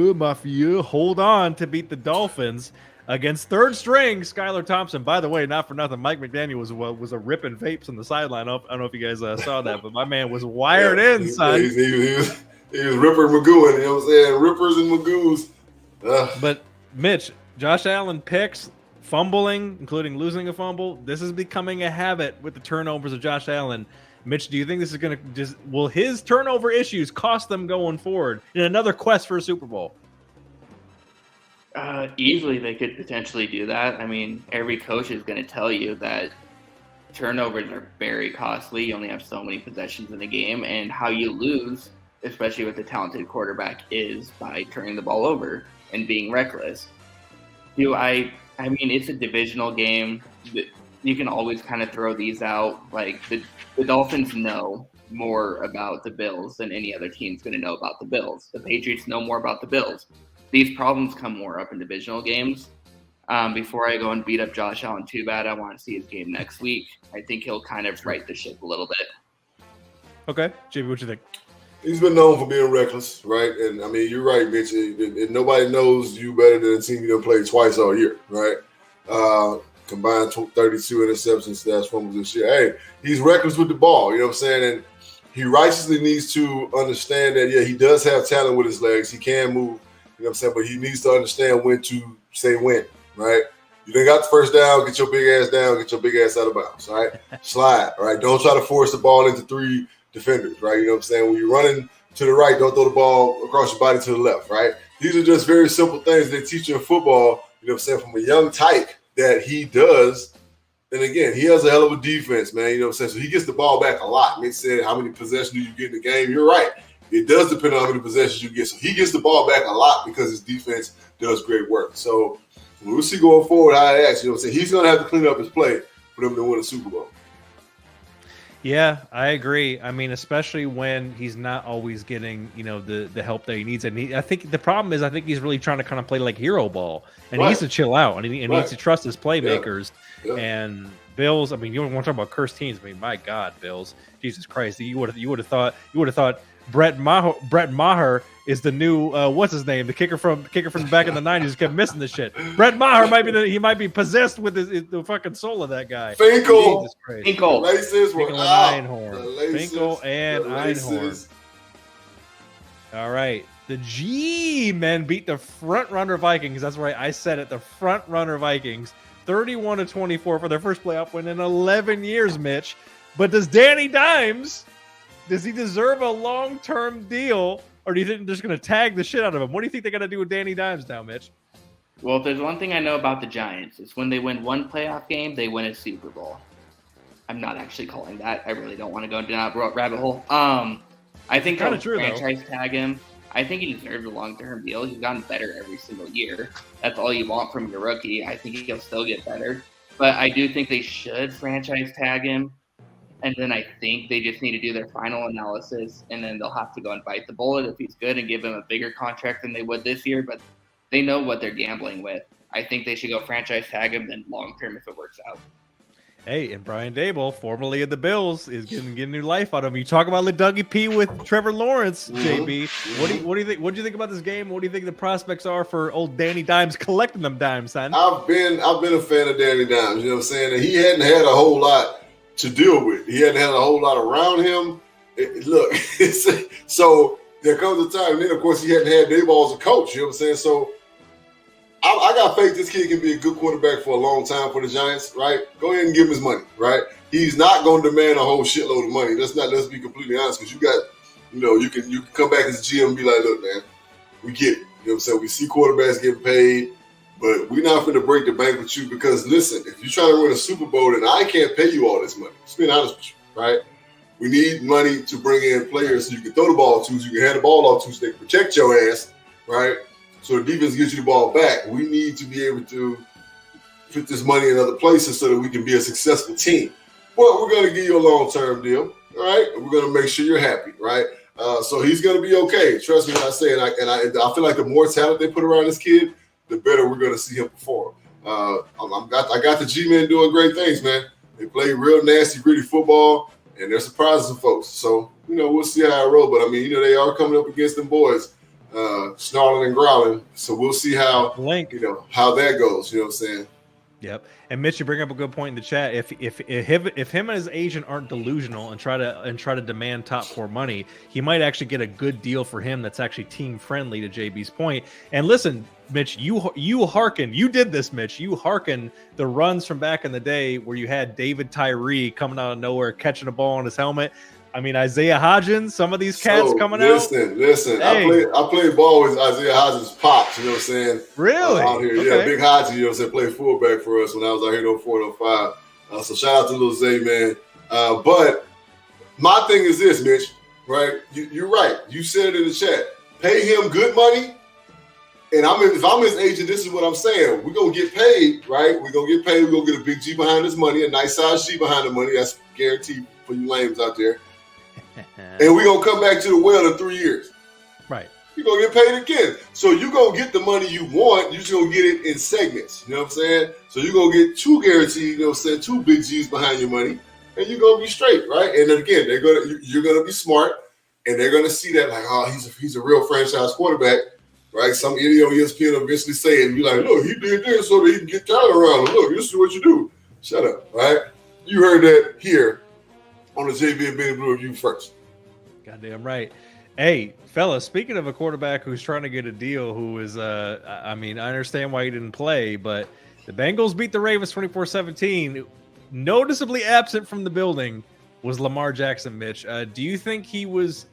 Mafia hold on to beat the Dolphins against third string Skylar Thompson. By the way, not for nothing, Mike McDaniel was a ripping vapes on the sideline. I don't know if you guys saw that, but my man was wired in, son. He was Ripper Magooing, you know what I'm saying? Rippers and Magoos. But Mitch, Josh Allen picks, fumbling, including losing a fumble. This is becoming a habit with the turnovers of Josh Allen. Mitch, do you think this is going to will his turnover issues cost them going forward in another quest for a Super Bowl? Easily they could potentially do that. I mean, every coach is going to tell you that turnovers are very costly. You only have so many possessions in a game, and how you lose, especially with a talented quarterback, is by turning the ball over and being reckless. I mean, it's a divisional game. You can always kind of throw these out. Like the Dolphins know more about the Bills than any other team's going to know about the Bills. The Patriots know more about the Bills. These problems come more up in divisional games. Before I go and beat up Josh Allen too bad, I want to see his game next week. I think he'll kind of right the ship a little bit. Okay. JB, what you think? He's been known for being reckless, right? And, I mean, you're right, Mitch. And nobody knows you better than the team you done played twice all year, right? Combined 32 interceptions, stats, fumbles this year. Hey, he's reckless with the ball, you know what I'm saying? And he righteously needs to understand that, yeah, he does have talent with his legs. He can move, you know what I'm saying? But he needs to understand when to say when, right? You done got the first down, get your big ass down, get your big ass out of bounds, all right? Slide, all right? Don't try to force the ball into three defenders, right? You know what I'm saying? When you're running to the right, don't throw the ball across your body to the left, right? These are just very simple things they teach you in football, you know what I'm saying, from a young tyke that he does. And again, he has a hell of a defense, man, you know what I'm saying? So he gets the ball back a lot. Mitch said, how many possessions do you get in the game? You're right. It does depend on how many possessions you get. So he gets the ball back a lot because his defense does great work. So we'll see going forward how it acts. You know what I'm saying? He's going to have to clean up his play for them to win a Super Bowl. Yeah, I agree. I mean, especially when he's not always getting, you know, the help that he needs. And I think the problem is, I think he's really trying to kind of play like hero ball, and he needs to chill out, and he needs to trust his playmakers. Yeah. And Bills, I mean, you want to talk about cursed teams? I mean, my God, Bills, Jesus Christ, you would have thought Brett Maher is the new what's his name, the kicker from back in the 90s, kept missing the shit. Brett Maher might be possessed with the fucking soul of that guy. Finkel and Einhorn. All right, the G-men beat the front runner Vikings. That's right, I said it. The front runner Vikings, 31-24 for their first playoff win in 11 years, Mitch. But does Danny Dimes? Does he deserve a long-term deal, or do you think they're just going to tag the shit out of him? What do you think they're going to do with Danny Dimes now, Mitch? Well, if there's one thing I know about the Giants, it's when they win one playoff game, they win a Super Bowl. I'm not actually calling that. I really don't want to go down that rabbit hole. I think they'll franchise tag him. I think he deserves a long-term deal. He's gotten better every single year. That's all you want from your rookie. I think he'll still get better. But I do think they should franchise tag him. And then I think they just need to do their final analysis, and then they'll have to go and bite the bullet if he's good and give him a bigger contract than they would this year. But they know what they're gambling with. I think they should go franchise tag him, then long-term if it works out. Hey, and Brian Dable, formerly of the Bills, is getting new life out of him. You talk about Dougie P with Trevor Lawrence, JB. What do you think? What do you think about this game? What do you think the prospects are for old Danny Dimes collecting them dimes, son? I've been a fan of Danny Dimes. You know what I'm saying? And he hadn't had a whole lot to deal with. He hadn't had a whole lot around him. So there comes a time, and then of course he hadn't had Dayball as a coach. You know what I'm saying? So I got faith this kid can be a good quarterback for a long time for the Giants, right? Go ahead and give him his money, right? He's not going to demand a whole shitload of money. Let's be completely honest, because you can come back as a GM and be like, look, man, we get it. You know what I'm saying? We see quarterbacks getting paid, but we're not going to break the bank with you because, listen, if you're trying to win a Super Bowl, then I can't pay you all this money. Just being honest with you, right? We need money to bring in players so you can throw the ball to, so you can hand the ball off to, so they can protect your ass, right? So the defense gets you the ball back. We need to be able to put this money in other places so that we can be a successful team. But we're going to give you a long-term deal, all right? And we're going to make sure you're happy, right? So he's going to be okay. Trust me when I say it. And I feel like the more talent they put around this kid, the better we're going to see him perform. I got the G-men doing great things, man. They play real nasty, gritty football, and they're surprising some folks. So, we'll see how it rolls. But, they are coming up against them boys. Snarling and growling, so we'll see how how that goes. You know what I'm saying? Yep. And Mitch, you bring up a good point in the chat. If him and his agent aren't delusional and try to demand top 4 money, he might actually get a good deal for him that's actually team friendly, to JB's point. And listen, Mitch, you did this, Mitch. You hearken the runs from back in the day where you had David Tyree coming out of nowhere, catching a ball on his helmet. I mean, Isaiah Hodgins, some of these cats coming out. Listen. Hey. I played ball with Isaiah Hodgins' pops, you know what I'm saying? Really? Out here. Okay. Yeah, Big Hodgins, you know what I'm saying, played fullback for us when I was out here in 04 and 05. So shout out to Lil Zay, man. But my thing is this, Mitch, right? You're right. You said it in the chat. Pay him good money. And if I'm his agent, this is what I'm saying. We're going to get paid, right? We're going to get paid. We're going to get a big G behind this money, a nice size G behind the money. That's guaranteed for you lames out there. And we're going to come back to the well in 3 years. Right. You're going to get paid again. So you're going to get the money you want. You're just going to get it in segments. You know what I'm saying? So you're going to get 2 guaranteed, you know what I'm saying, 2 big G's behind your money. And you're going to be straight, right? And then again, you're going to be smart. And they're going to see that like, oh, he's a real franchise quarterback, right? Some idiot on ESPN will eventually say it and be like, look, he did this so that he can get talent around him. Look, this is what you do. Shut up, right? You heard that here on the JB and Benny Blue Review first. Goddamn right. Hey, fellas, speaking of a quarterback who's trying to get a deal, who is, I mean, I understand why he didn't play, but the Bengals beat the Ravens 24-17. Noticeably absent from the building was Lamar Jackson, Mitch. Do you think he was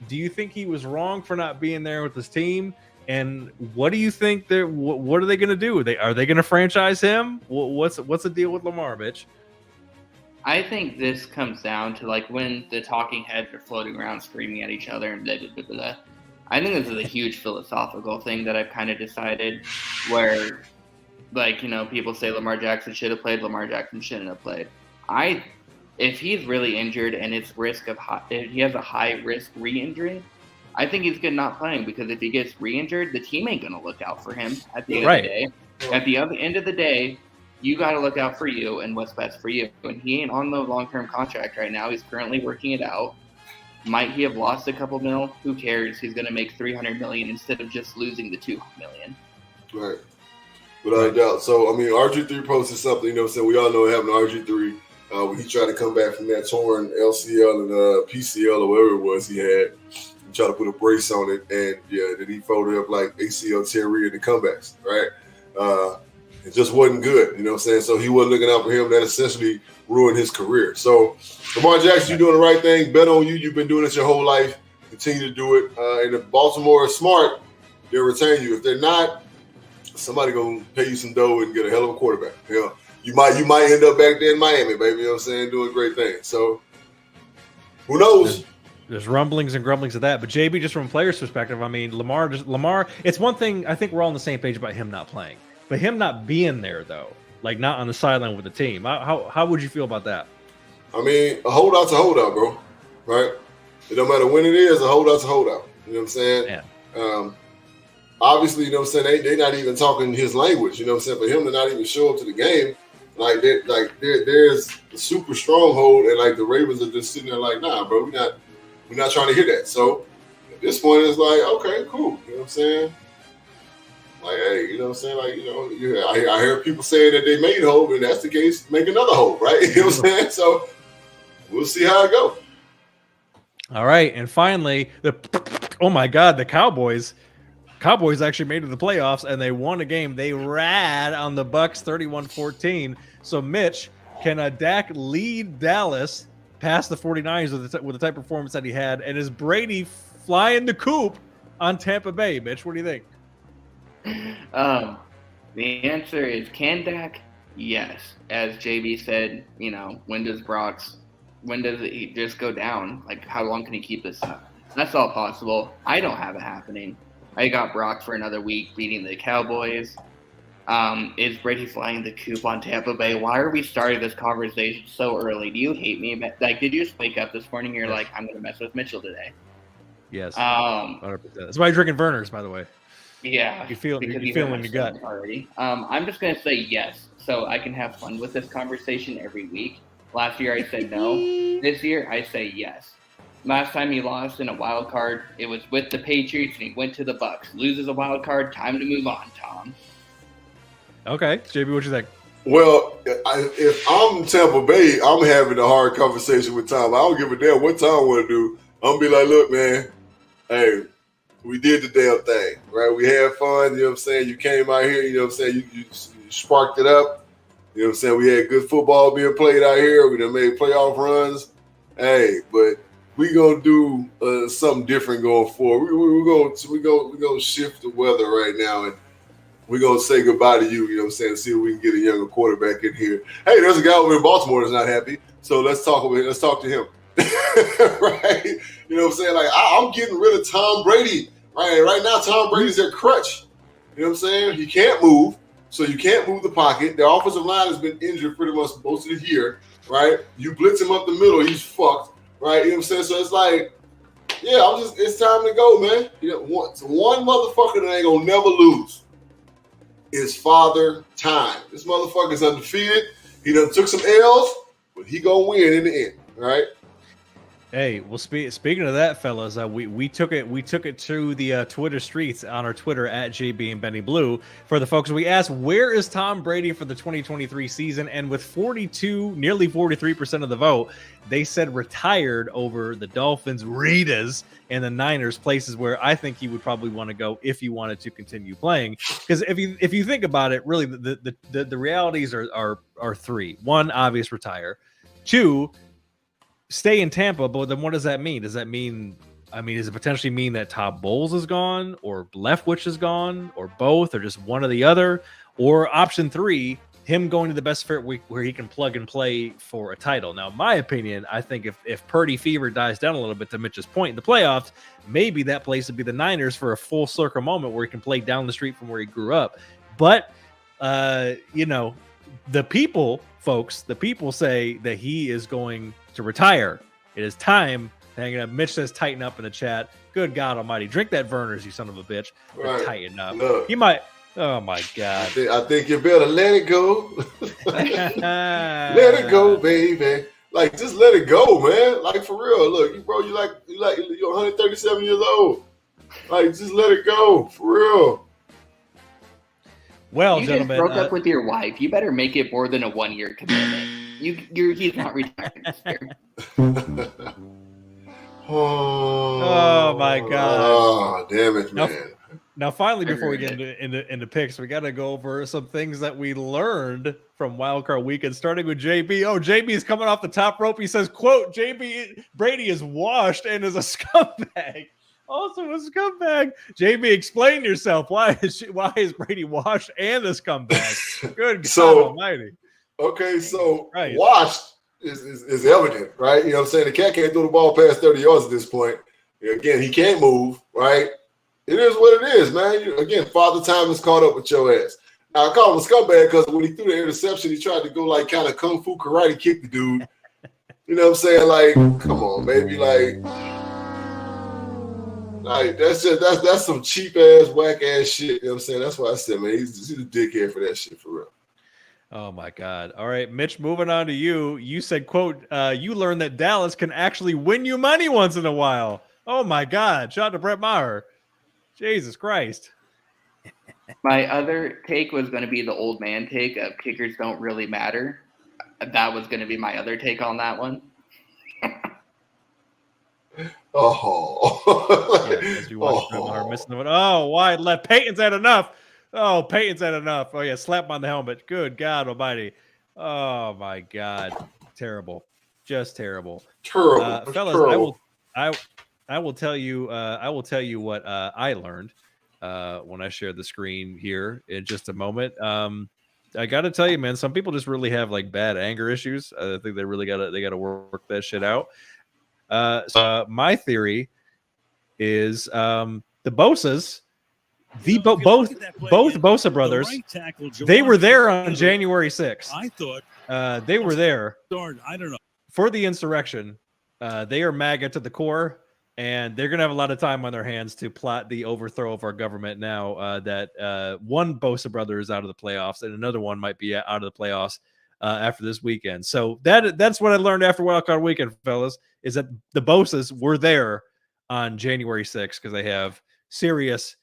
wrong for not being there with his team? And what do you think what are they going to do? Are they going to franchise him? What's the deal with Lamar, Mitch? I think this comes down to like when the talking heads are floating around screaming at each other and blah, blah, blah, blah. I think this is a huge philosophical thing that I've kind of decided where, like, you know, people say Lamar Jackson should have played, Lamar Jackson shouldn't have played. If he's really injured and it's if he has a high risk re-injury, I think he's good not playing, because if he gets re-injured, the team ain't going to look out for him at the end of the day. At the end of the day, you got to look out for you and what's best for you. And he ain't on no long-term contract right now. He's currently working it out. Might he have lost a couple mil? Who cares? He's going to make $300 million instead of just losing the $2 million. Right. Without a doubt. So, I mean, RG3 posted something, you know what I'm saying? We all know what happened to RG3 when he tried to come back from that torn LCL and PCL or whatever it was he had. He tried to put a brace on it, and, yeah, then he folded up like ACL tear in the comebacks, right? It just wasn't good, you know what I'm saying? So he wasn't looking out for him. That essentially ruined his career. So, Lamar Jackson, you're doing the right thing. Bet on you. You've been doing it your whole life. Continue to do it. And if Baltimore is smart, they'll retain you. If they're not, somebody gonna pay you some dough and get a hell of a quarterback. You know, you might end up back there in Miami, baby. You know what I'm saying? Doing great things. So, who knows? There's rumblings and grumblings of that. But JB, just from a player's perspective, I mean, Lamar. It's one thing. I think we're all on the same page about him not playing. But him not being there, though, like not on the sideline with the team, how would you feel about that? I mean, a holdout's a holdout, bro. Right? It don't matter when it is, a holdout's a holdout. You know what I'm saying? Yeah. Obviously, you know what I'm saying, they're not even talking his language. You know what I'm saying? For him to not even show up to the game, there's a super stronghold, and like the Ravens are just sitting there like, nah, bro, we're not trying to hear that. So at this point, it's like, okay, cool. You know what I'm saying? Like, hey, you know what I'm saying? Like, you know, I hear people saying that they made hope, and that's the case, make another hope, right? You know what I'm saying? So we'll see how it goes. All right. And finally, oh my God, the Cowboys actually made it to the playoffs, and they won a game. They ran on the Bucs 31-14. So, Mitch, can Dak lead Dallas past the 49ers with the type of performance that he had? And is Brady flying the coop on Tampa Bay, Mitch? What do you think? The answer is, can Dak? Yes. As JB said, you know, when does it just go down? Like, how long can he keep this up? That's all possible. I don't have it happening. I got Brock for another week beating the Cowboys. Is Brady flying the coop on Tampa Bay? Why are we starting this conversation so early? Do you hate me? Like, did you just wake up this morning and you're like, I'm going to mess with Mitchell today? Yes. 100%. That's why you're drinking Verner's, by the way. Yeah. You feel in your gut. Already. I'm just going to say yes, so I can have fun with this conversation every week. Last year I said no. This year I say yes. Last time he lost in a wild card, it was with the Patriots, and he went to the Bucs. Loses a wild card, time to move on, Tom. Okay, JB, what you think? Well, if I'm Tampa Bay, I'm having a hard conversation with Tom. I don't give a damn what Tom want to do. I'm gonna be like, look, man, hey, we did the damn thing, right? We had fun, you know what I'm saying? You came out here, you know what I'm saying? You sparked it up. You know what I'm saying? We had good football being played out here. We done made playoff runs. Hey, but we gonna do something different going forward. We're gonna shift the weather right now, and we're gonna say goodbye to you. You know what I'm saying? See if we can get a younger quarterback in here. Hey, there's a guy over in Baltimore that's not happy, so let's talk to him. Right? You know what I'm saying? Like I'm getting rid of Tom Brady. Right now, Tom Brady's their crutch. You know what I'm saying? He can't move, so you can't move the pocket. The offensive line has been injured pretty much most of the year. Right? You blitz him up the middle, he's fucked. Right? You know what I'm saying? So it's like, yeah, it's time to go, man. You know, one motherfucker that ain't gonna never lose is Father Time. This motherfucker's undefeated. He done took some L's, but he gonna win in the end. Right? Hey, well, speaking of that, fellas, we took it to the Twitter streets on our Twitter at JB and Benny Blue. For the folks, we asked, where is Tom Brady for the 2023 season? And with 42, nearly 43% of the vote, they said retired over the Dolphins, Raiders, and the Niners, places where I think he would probably want to go if he wanted to continue playing. Because if you think about it, really, the realities are three. One, obvious, retire. Two, stay in Tampa, but then what does that mean? Does it potentially mean that Todd Bowles is gone, or Leftwich is gone, or both, or just one or the other? Or option three, him going to the best fit where he can plug and play for a title. Now, in my opinion, I think if Purdy fever dies down a little bit, to Mitch's point, in the playoffs, maybe that place would be the Niners for a full circle moment where he can play down the street from where he grew up. But, the people, folks, say that he is going to retire. It is time. Hanging up. Mitch says tighten up in the chat. Good God Almighty. Drink that Verner's, you son of a bitch. Right. Tighten up. Look, He might. Oh my God. I think you better let it go. Let it go, baby. Like, just let it go, man. Like, for real. Look, you're 137 years old. Like, just let it go. For real. Well, you gentlemen, just broke up with your wife. You better make it more than a 1-year commitment. He's not retired. Oh my God. Oh, damn it, man. Now, finally, before we get into picks, we got to go over some things that we learned from Wildcard Weekend, starting with JB. Oh, JB is coming off the top rope. He says, quote, JB Brady is washed and is a scumbag. Also a scumbag. JB, explain yourself. Why is Brady washed and a scumbag? Good God Almighty. Okay, so right. Washed is evident, right? You know what I'm saying? The cat can't throw the ball past 30 yards at this point. Again, he can't move, right? It is what it is, man. Again, Father Time is caught up with your ass. Now, I call him a scumbag because when he threw the interception, he tried to go like kind of kung fu karate kick the dude. You know what I'm saying? Like, come on, baby. Like that's some cheap ass, whack ass shit. You know what I'm saying? That's why I said, man, he's a dickhead for that shit, for real. Oh my God. All right, Mitch, moving on to you. You said, quote, you learned that Dallas can actually win you money once in a while. Oh my God. Shout out to Brett Maher. Jesus Christ. My other take was going to be the old man take of kickers don't really matter. That was going to be my other take on that one. Oh. Yeah, as you watch Brett Maher missing the one. Oh, wide left. Peyton's had enough. Oh, Peyton's had enough. Oh, yeah, slap him on the helmet. Good God Almighty. Oh, my God. Terrible. Just terrible. Terrible. Fellas, terrible. I will tell you what I learned when I shared the screen here in just a moment. I got to tell you, man, some people just really have like bad anger issues. I think they really got to work that shit out. So my theory is the Bosas, both Bosa brothers, they were there on January 6th. I thought they were there. I don't know. For the insurrection. They are MAGA to the core, and they're going to have a lot of time on their hands to plot the overthrow of our government now that one Bosa brother is out of the playoffs and another one might be out of the playoffs after this weekend. So that's what I learned after Wildcard Weekend, fellas, is that the Bosas were there on January 6th because they have serious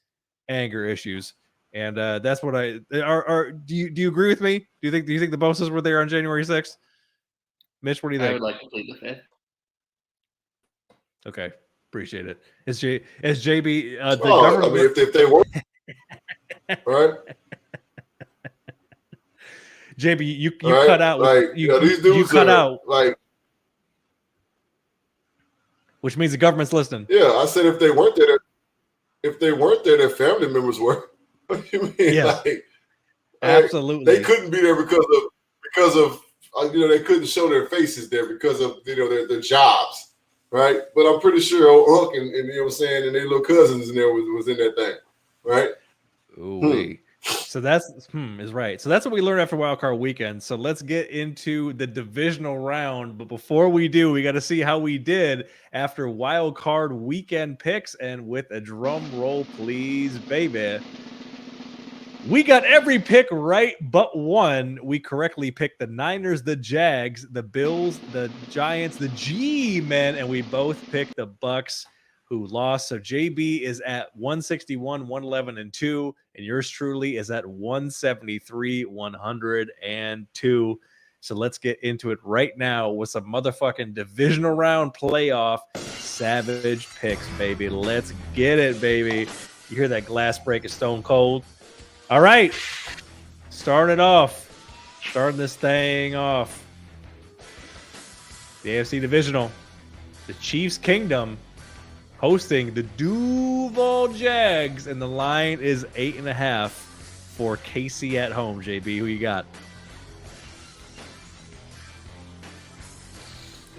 anger issues. And that's what I are. Do you agree with me? Do you think the Bosas were there on January 6th? Mitch, what do you I think? would like to plead the fifth. Okay, appreciate it. Is JB the government? I mean, if they were, right? JB, you right? cut out. Like these dudes you cut out like, which means the government's listening. Yeah, I said if they weren't there, their family members were. What do you mean? Yeah, like, absolutely. They couldn't be there because of they couldn't show their faces there because of their jobs, right? But I'm pretty sure old Unc and you know what I'm saying, and their little cousins in there was in that thing, right? Ooh. So that's is right. So that's what we learned after Wild Card Weekend. So let's get into the divisional round. But before we do, we got to see how we did after Wild Card Weekend picks. And with a drum roll, please, baby. We got every pick right but one. We correctly picked the Niners, the Jags, the Bills, the Giants, the G-Men, and we both picked the Bucks, who lost. So JB is at 161, 111, and 2, and yours truly is at 173, 102. So let's get into it right now with some motherfucking divisional round playoff savage picks, baby. Let's get it, baby. You hear that glass break of Stone Cold? All right, starting this thing off. The AFC Divisional, the Chiefs Kingdom, hosting the Duval Jags, and the line is 8.5 for KC at home. JB, who you got?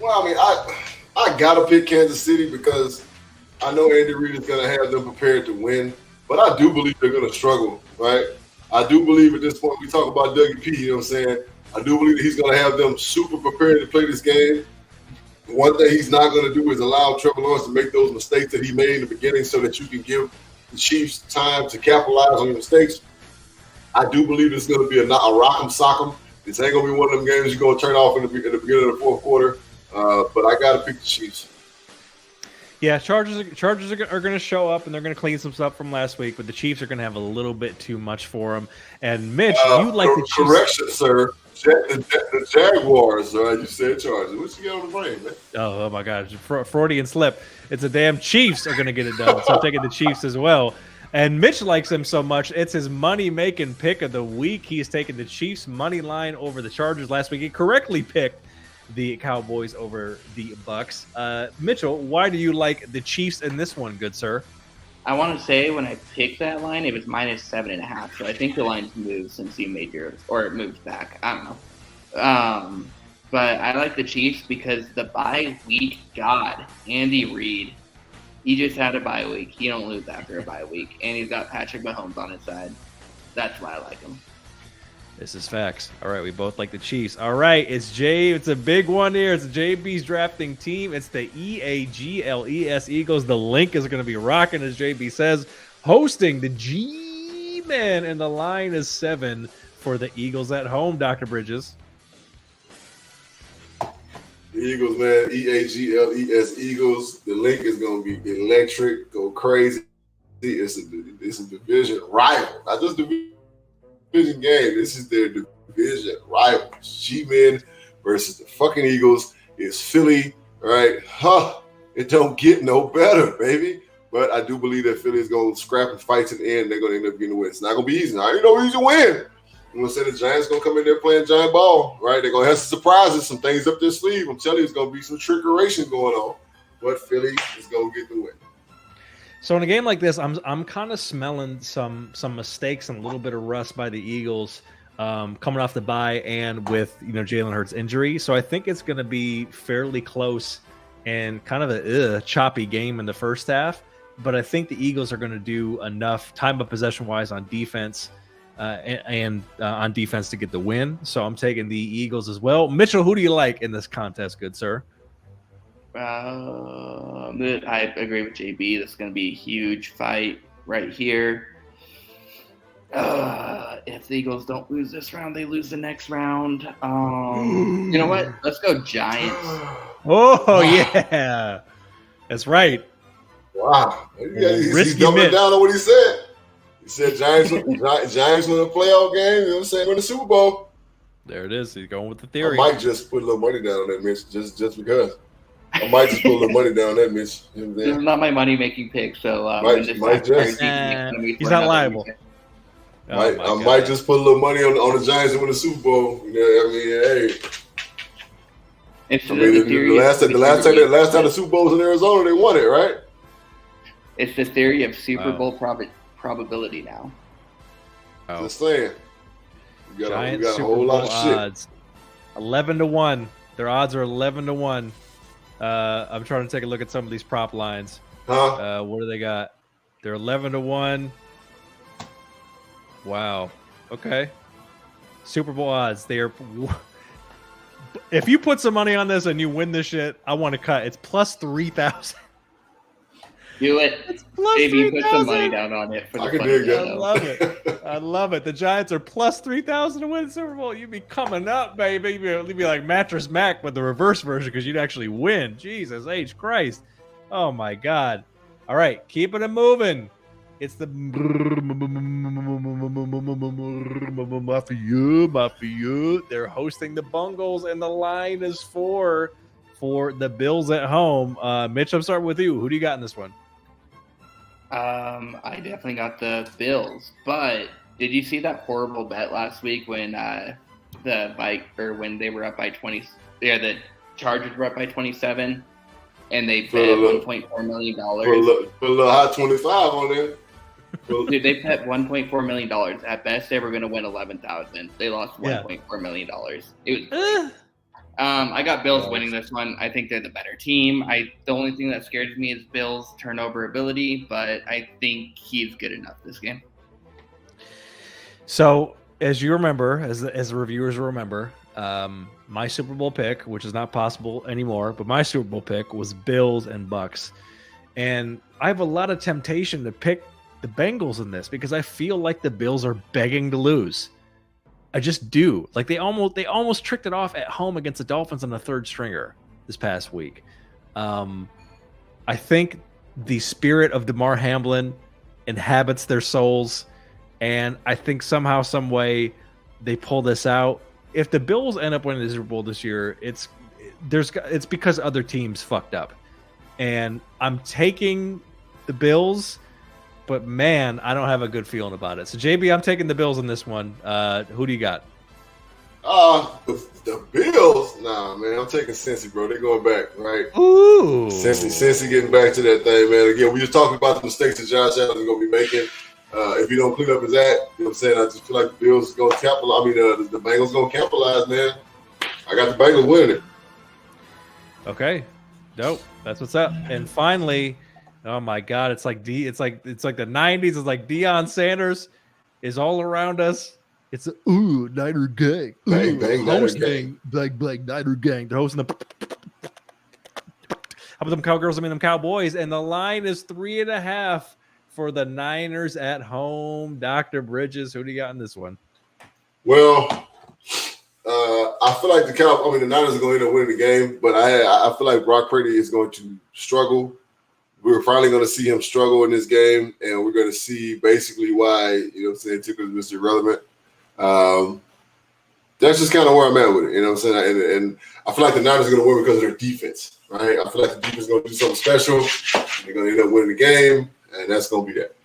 Well, I mean, I gotta pick Kansas City because I know Andy Reid is gonna have them prepared to win, but I do believe they're gonna struggle, right? I do believe at this point we talk about Dougie P. You know what I'm saying? I do believe that he's gonna have them super prepared to play this game. One thing he's not going to do is allow Trevor Lawrence to make those mistakes that he made in the beginning so that you can give the Chiefs time to capitalize on your mistakes. I do believe it's going to be a rock'em sock'em. This ain't going to be one of them games you're going to turn off in the beginning of the fourth quarter. But I got to pick the Chiefs. Yeah, Chargers are going to show up, and they're going to clean some stuff from last week, but the Chiefs are going to have a little bit too much for them. And Mitch, you like the Chiefs. Correction, sir. The Jaguars, you said Chargers. What you got on the brain, man? Oh my gosh, Freudian slip. It's the damn Chiefs are going to get it done. So I'm taking the Chiefs as well. And Mitch likes them so much, it's his money-making pick of the week. He's taken the Chiefs' money line over the Chargers last week. He correctly picked the Cowboys over the Bucks. Mitchell, why do you like the Chiefs in this one, good sir? I want to say when I picked that line, it was -7.5. So I think the line's moved since you made yours, or it moved back. I don't know. But I like the Chiefs because the bye week god, Andy Reid, he just had a bye week. He don't lose after a bye week. And he's got Patrick Mahomes on his side. That's why I like him. This is facts. All right, we both like the Chiefs. All right, it's a big one here. It's JB's drafting team. It's the EAGLES Eagles. The link is going to be rocking, as JB says, hosting the G-Men, and the line is 7 for the Eagles at home. Dr. Bridges. The Eagles, man, EAGLES Eagles. The link is going to be electric, go crazy. It's a division rival, not just division game. This is their division rival. G-Men versus the fucking Eagles. It's Philly, right? It don't get no better, baby. But I do believe that Philly is going to scrap and fight to the end. They're going to end up getting the win. It's not going to be easy. I ain't know easy to win. I'm going to say the Giants going to come in there playing giant ball, right? They're going to have some surprises, some things up their sleeve. I'm telling you, it's going to be some trickeration going on. But Philly is going to get the win. So in a game like this, I'm kind of smelling some mistakes and a little bit of rust by the Eagles coming off the bye and with Jalen Hurts' injury. So I think it's going to be fairly close and kind of a choppy game in the first half. But I think the Eagles are going to do enough time of possession wise on defense and on defense to get the win. So I'm taking the Eagles as well. Mitchell, who do you like in this contest, good sir? I agree with JB. This is going to be a huge fight right here. If the Eagles don't lose this round, they lose the next round. You know what? Let's go Giants. Oh, yeah. That's right. Wow. He's doubling Mitch. down on what he said. He said Giants win a playoff game. You know what I'm saying? Win the Super Bowl. There it is. He's going with the I theory. might just put a little money down on that, Mitch, just because. I might just put a little money down on that, Mitch. You know This is not my money making pick, so Might just. He's not liable. I might just put a little money on the Giants to win the Super Bowl. You know, I mean, hey. The last time the Super Bowl was in Arizona, they won it, right? It's the theory of Super Bowl probability now. Just saying. We got a Super whole lot of odds. 11-1. Their odds are 11-1. I'm trying to take a look at some of these prop lines. What do they got? They're 11-1. Wow. Okay. Super Bowl odds. They are. If you put some money on this and you win this shit, I want to cut. It's plus 3,000. Do it. It's plus Maybe 3,000. put some money down on it. I can dig that. I love it. I love it. The Giants are plus 3,000 to win the Super Bowl. You'd be coming up, baby. You'd be like Mattress Mac, but the reverse version because you'd actually win. Jesus H. Christ. Oh, my God. All right. Keeping it moving. It's the Mafia. They're hosting the Bungles, and the line is for the Bills at home. Mitch, I'm starting with you. Who do you got in this one? I definitely got the Bills, but did you see that horrible bet last week when when they were up by 20? Yeah, the Chargers were up by 27, and they bet $1.4 million. Put a little hot 25 on there. Dude, they bet $1.4 million. At best, they were going to win 11,000. They lost $1.4 million. It was. I got Bills winning this one. I think they're the better team. The only thing that scares me is Bills' turnover ability, but I think he's good enough this game. So, as you remember, as the reviewers remember, my Super Bowl pick, which is not possible anymore, but my Super Bowl pick was Bills and Bucks. And I have a lot of temptation to pick the Bengals in this because I feel like the Bills are begging to lose. I just do. Like they almost tricked it off at home against the Dolphins on the third stringer this past week. I think the spirit of DeMar Hamlin inhabits their souls, and I think somehow, some way, they pull this out. If the Bills end up winning the Super Bowl this year, it's because other teams fucked up, and I'm taking the Bills. But, man, I don't have a good feeling about it. So, JB, I'm taking the Bills in this one. Who do you got? The Bills? Nah, man, I'm taking Cincy, bro. They're going back, right? Ooh. Cincy getting back to that thing, man. Again, we just talking about the mistakes that Josh Allen is going to be making. If he don't clean up his act, you know what I'm saying? I just feel like the Bills is going to capitalize. I mean, the Bengals going to capitalize, man. I got the Bengals winning it. Okay. Dope. That's what's up. And finally... Oh my God! It's like the '90s. It's like Deion Sanders is all around us. It's Niner gang, bang bang Niner gang, bang Niner gang. They're hosting the. How about them Cowgirls? I mean them Cowboys, and the line is 3.5 for the Niners at home. Dr. Bridges, who do you got in this one? Well, I feel like the Niners are going to end up winning the game, but I feel like Brock Purdy is going to struggle. We're finally going to see him struggle in this game, and we're going to see basically why, you know what I'm saying, Tickler is Mr. Irrelevant. That's just kind of where I'm at with it, you know what I'm saying? And I feel like the Niners are going to win because of their defense, right? I feel like the defense is going to do something special. They're going to end up winning the game, and that's going to be that.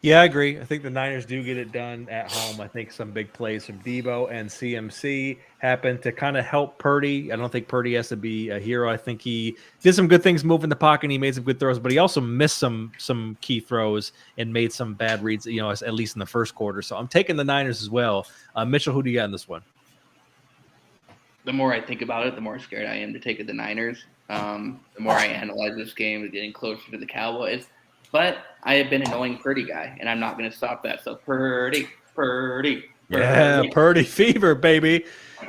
Yeah, I agree. I think the Niners do get it done at home. I think some big plays from Debo and CMC happen to kind of help Purdy. I don't think Purdy has to be a hero. I think he did some good things moving the pocket, and he made some good throws, but he also missed some key throws and made some bad reads, you know, at least in the first quarter. So I'm taking the Niners as well. Mitchell, who do you got in this one? The more I think about it, the more scared I am to take the Niners. The more I analyze this game, getting closer to the Cowboys. But I have been an annoying Purdy guy, and I'm not going to stop that. So Purdy. Yeah, Purdy fever, baby.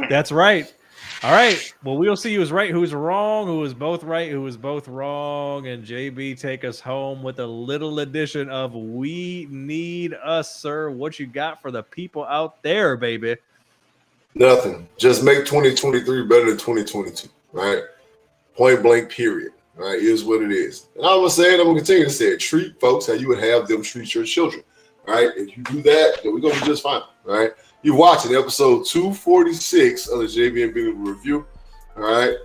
That's right. All right. Well, we'll see who's right, who's wrong, who is both right, who is both wrong. And JB, take us home with a little edition of We Need Us, Sir. What you got for the people out there, baby? Nothing. Just make 2023 better than 2022, right? Point blank, period. Right, is what it is. And I'm going to say it, I'm going to continue to say it. Treat folks how you would have them treat your children. All right, if you do that, then we're gonna be just fine. All right, you're watching episode 246 of the JB and Benny Blue Review. All right,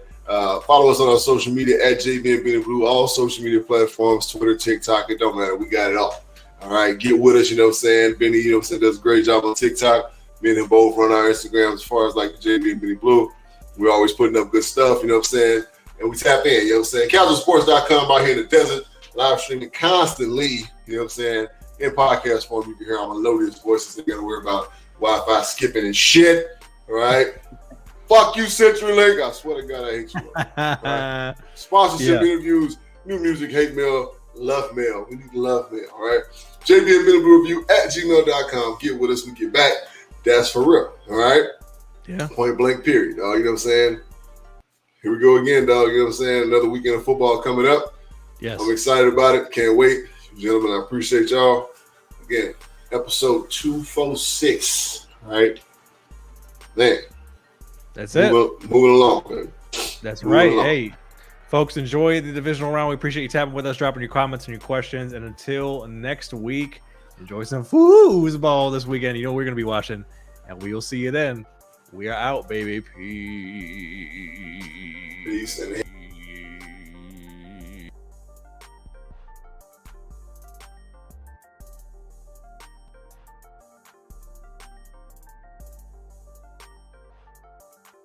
follow us on our social media at JB and Benny Blue, all social media platforms, Twitter, TikTok, it don't matter. We got it all. All right, get with us. You know what I'm saying? Benny, you know what I'm saying, does a great job on TikTok. Me and him both run our Instagram as far as like the JB and Benny Blue. We're always putting up good stuff. You know what I'm saying? And we tap in. You know what I'm saying? CasualSports.com out here in the desert, live streaming constantly. You know what I'm saying? In podcast form, you can hear our melodious voices. You got to worry about Wi-Fi skipping and shit. All right. Fuck you, CenturyLink. I swear to God, I hate you. All right? Sponsorship interviews, new music, hate mail, love mail. We need love mail. All right. JB and Benny Blue Review at gmail.com. Get with us. We get back. That's for real. All right. Yeah. Point blank, period. Dog. You know what I'm saying? Here we go again, dog. You know what I'm saying? Another weekend of football coming up. Yes. I'm excited about it. Can't wait. Gentlemen, I appreciate y'all. Again, episode 246. All right. Man. That's it. Moving along, man. That's right. Hey, folks, enjoy the divisional round. We appreciate you tapping with us, dropping your comments and your questions. And until next week, enjoy some foosball this weekend. You know we're going to be watching. And we'll see you then. We are out, baby. Peace. Peace.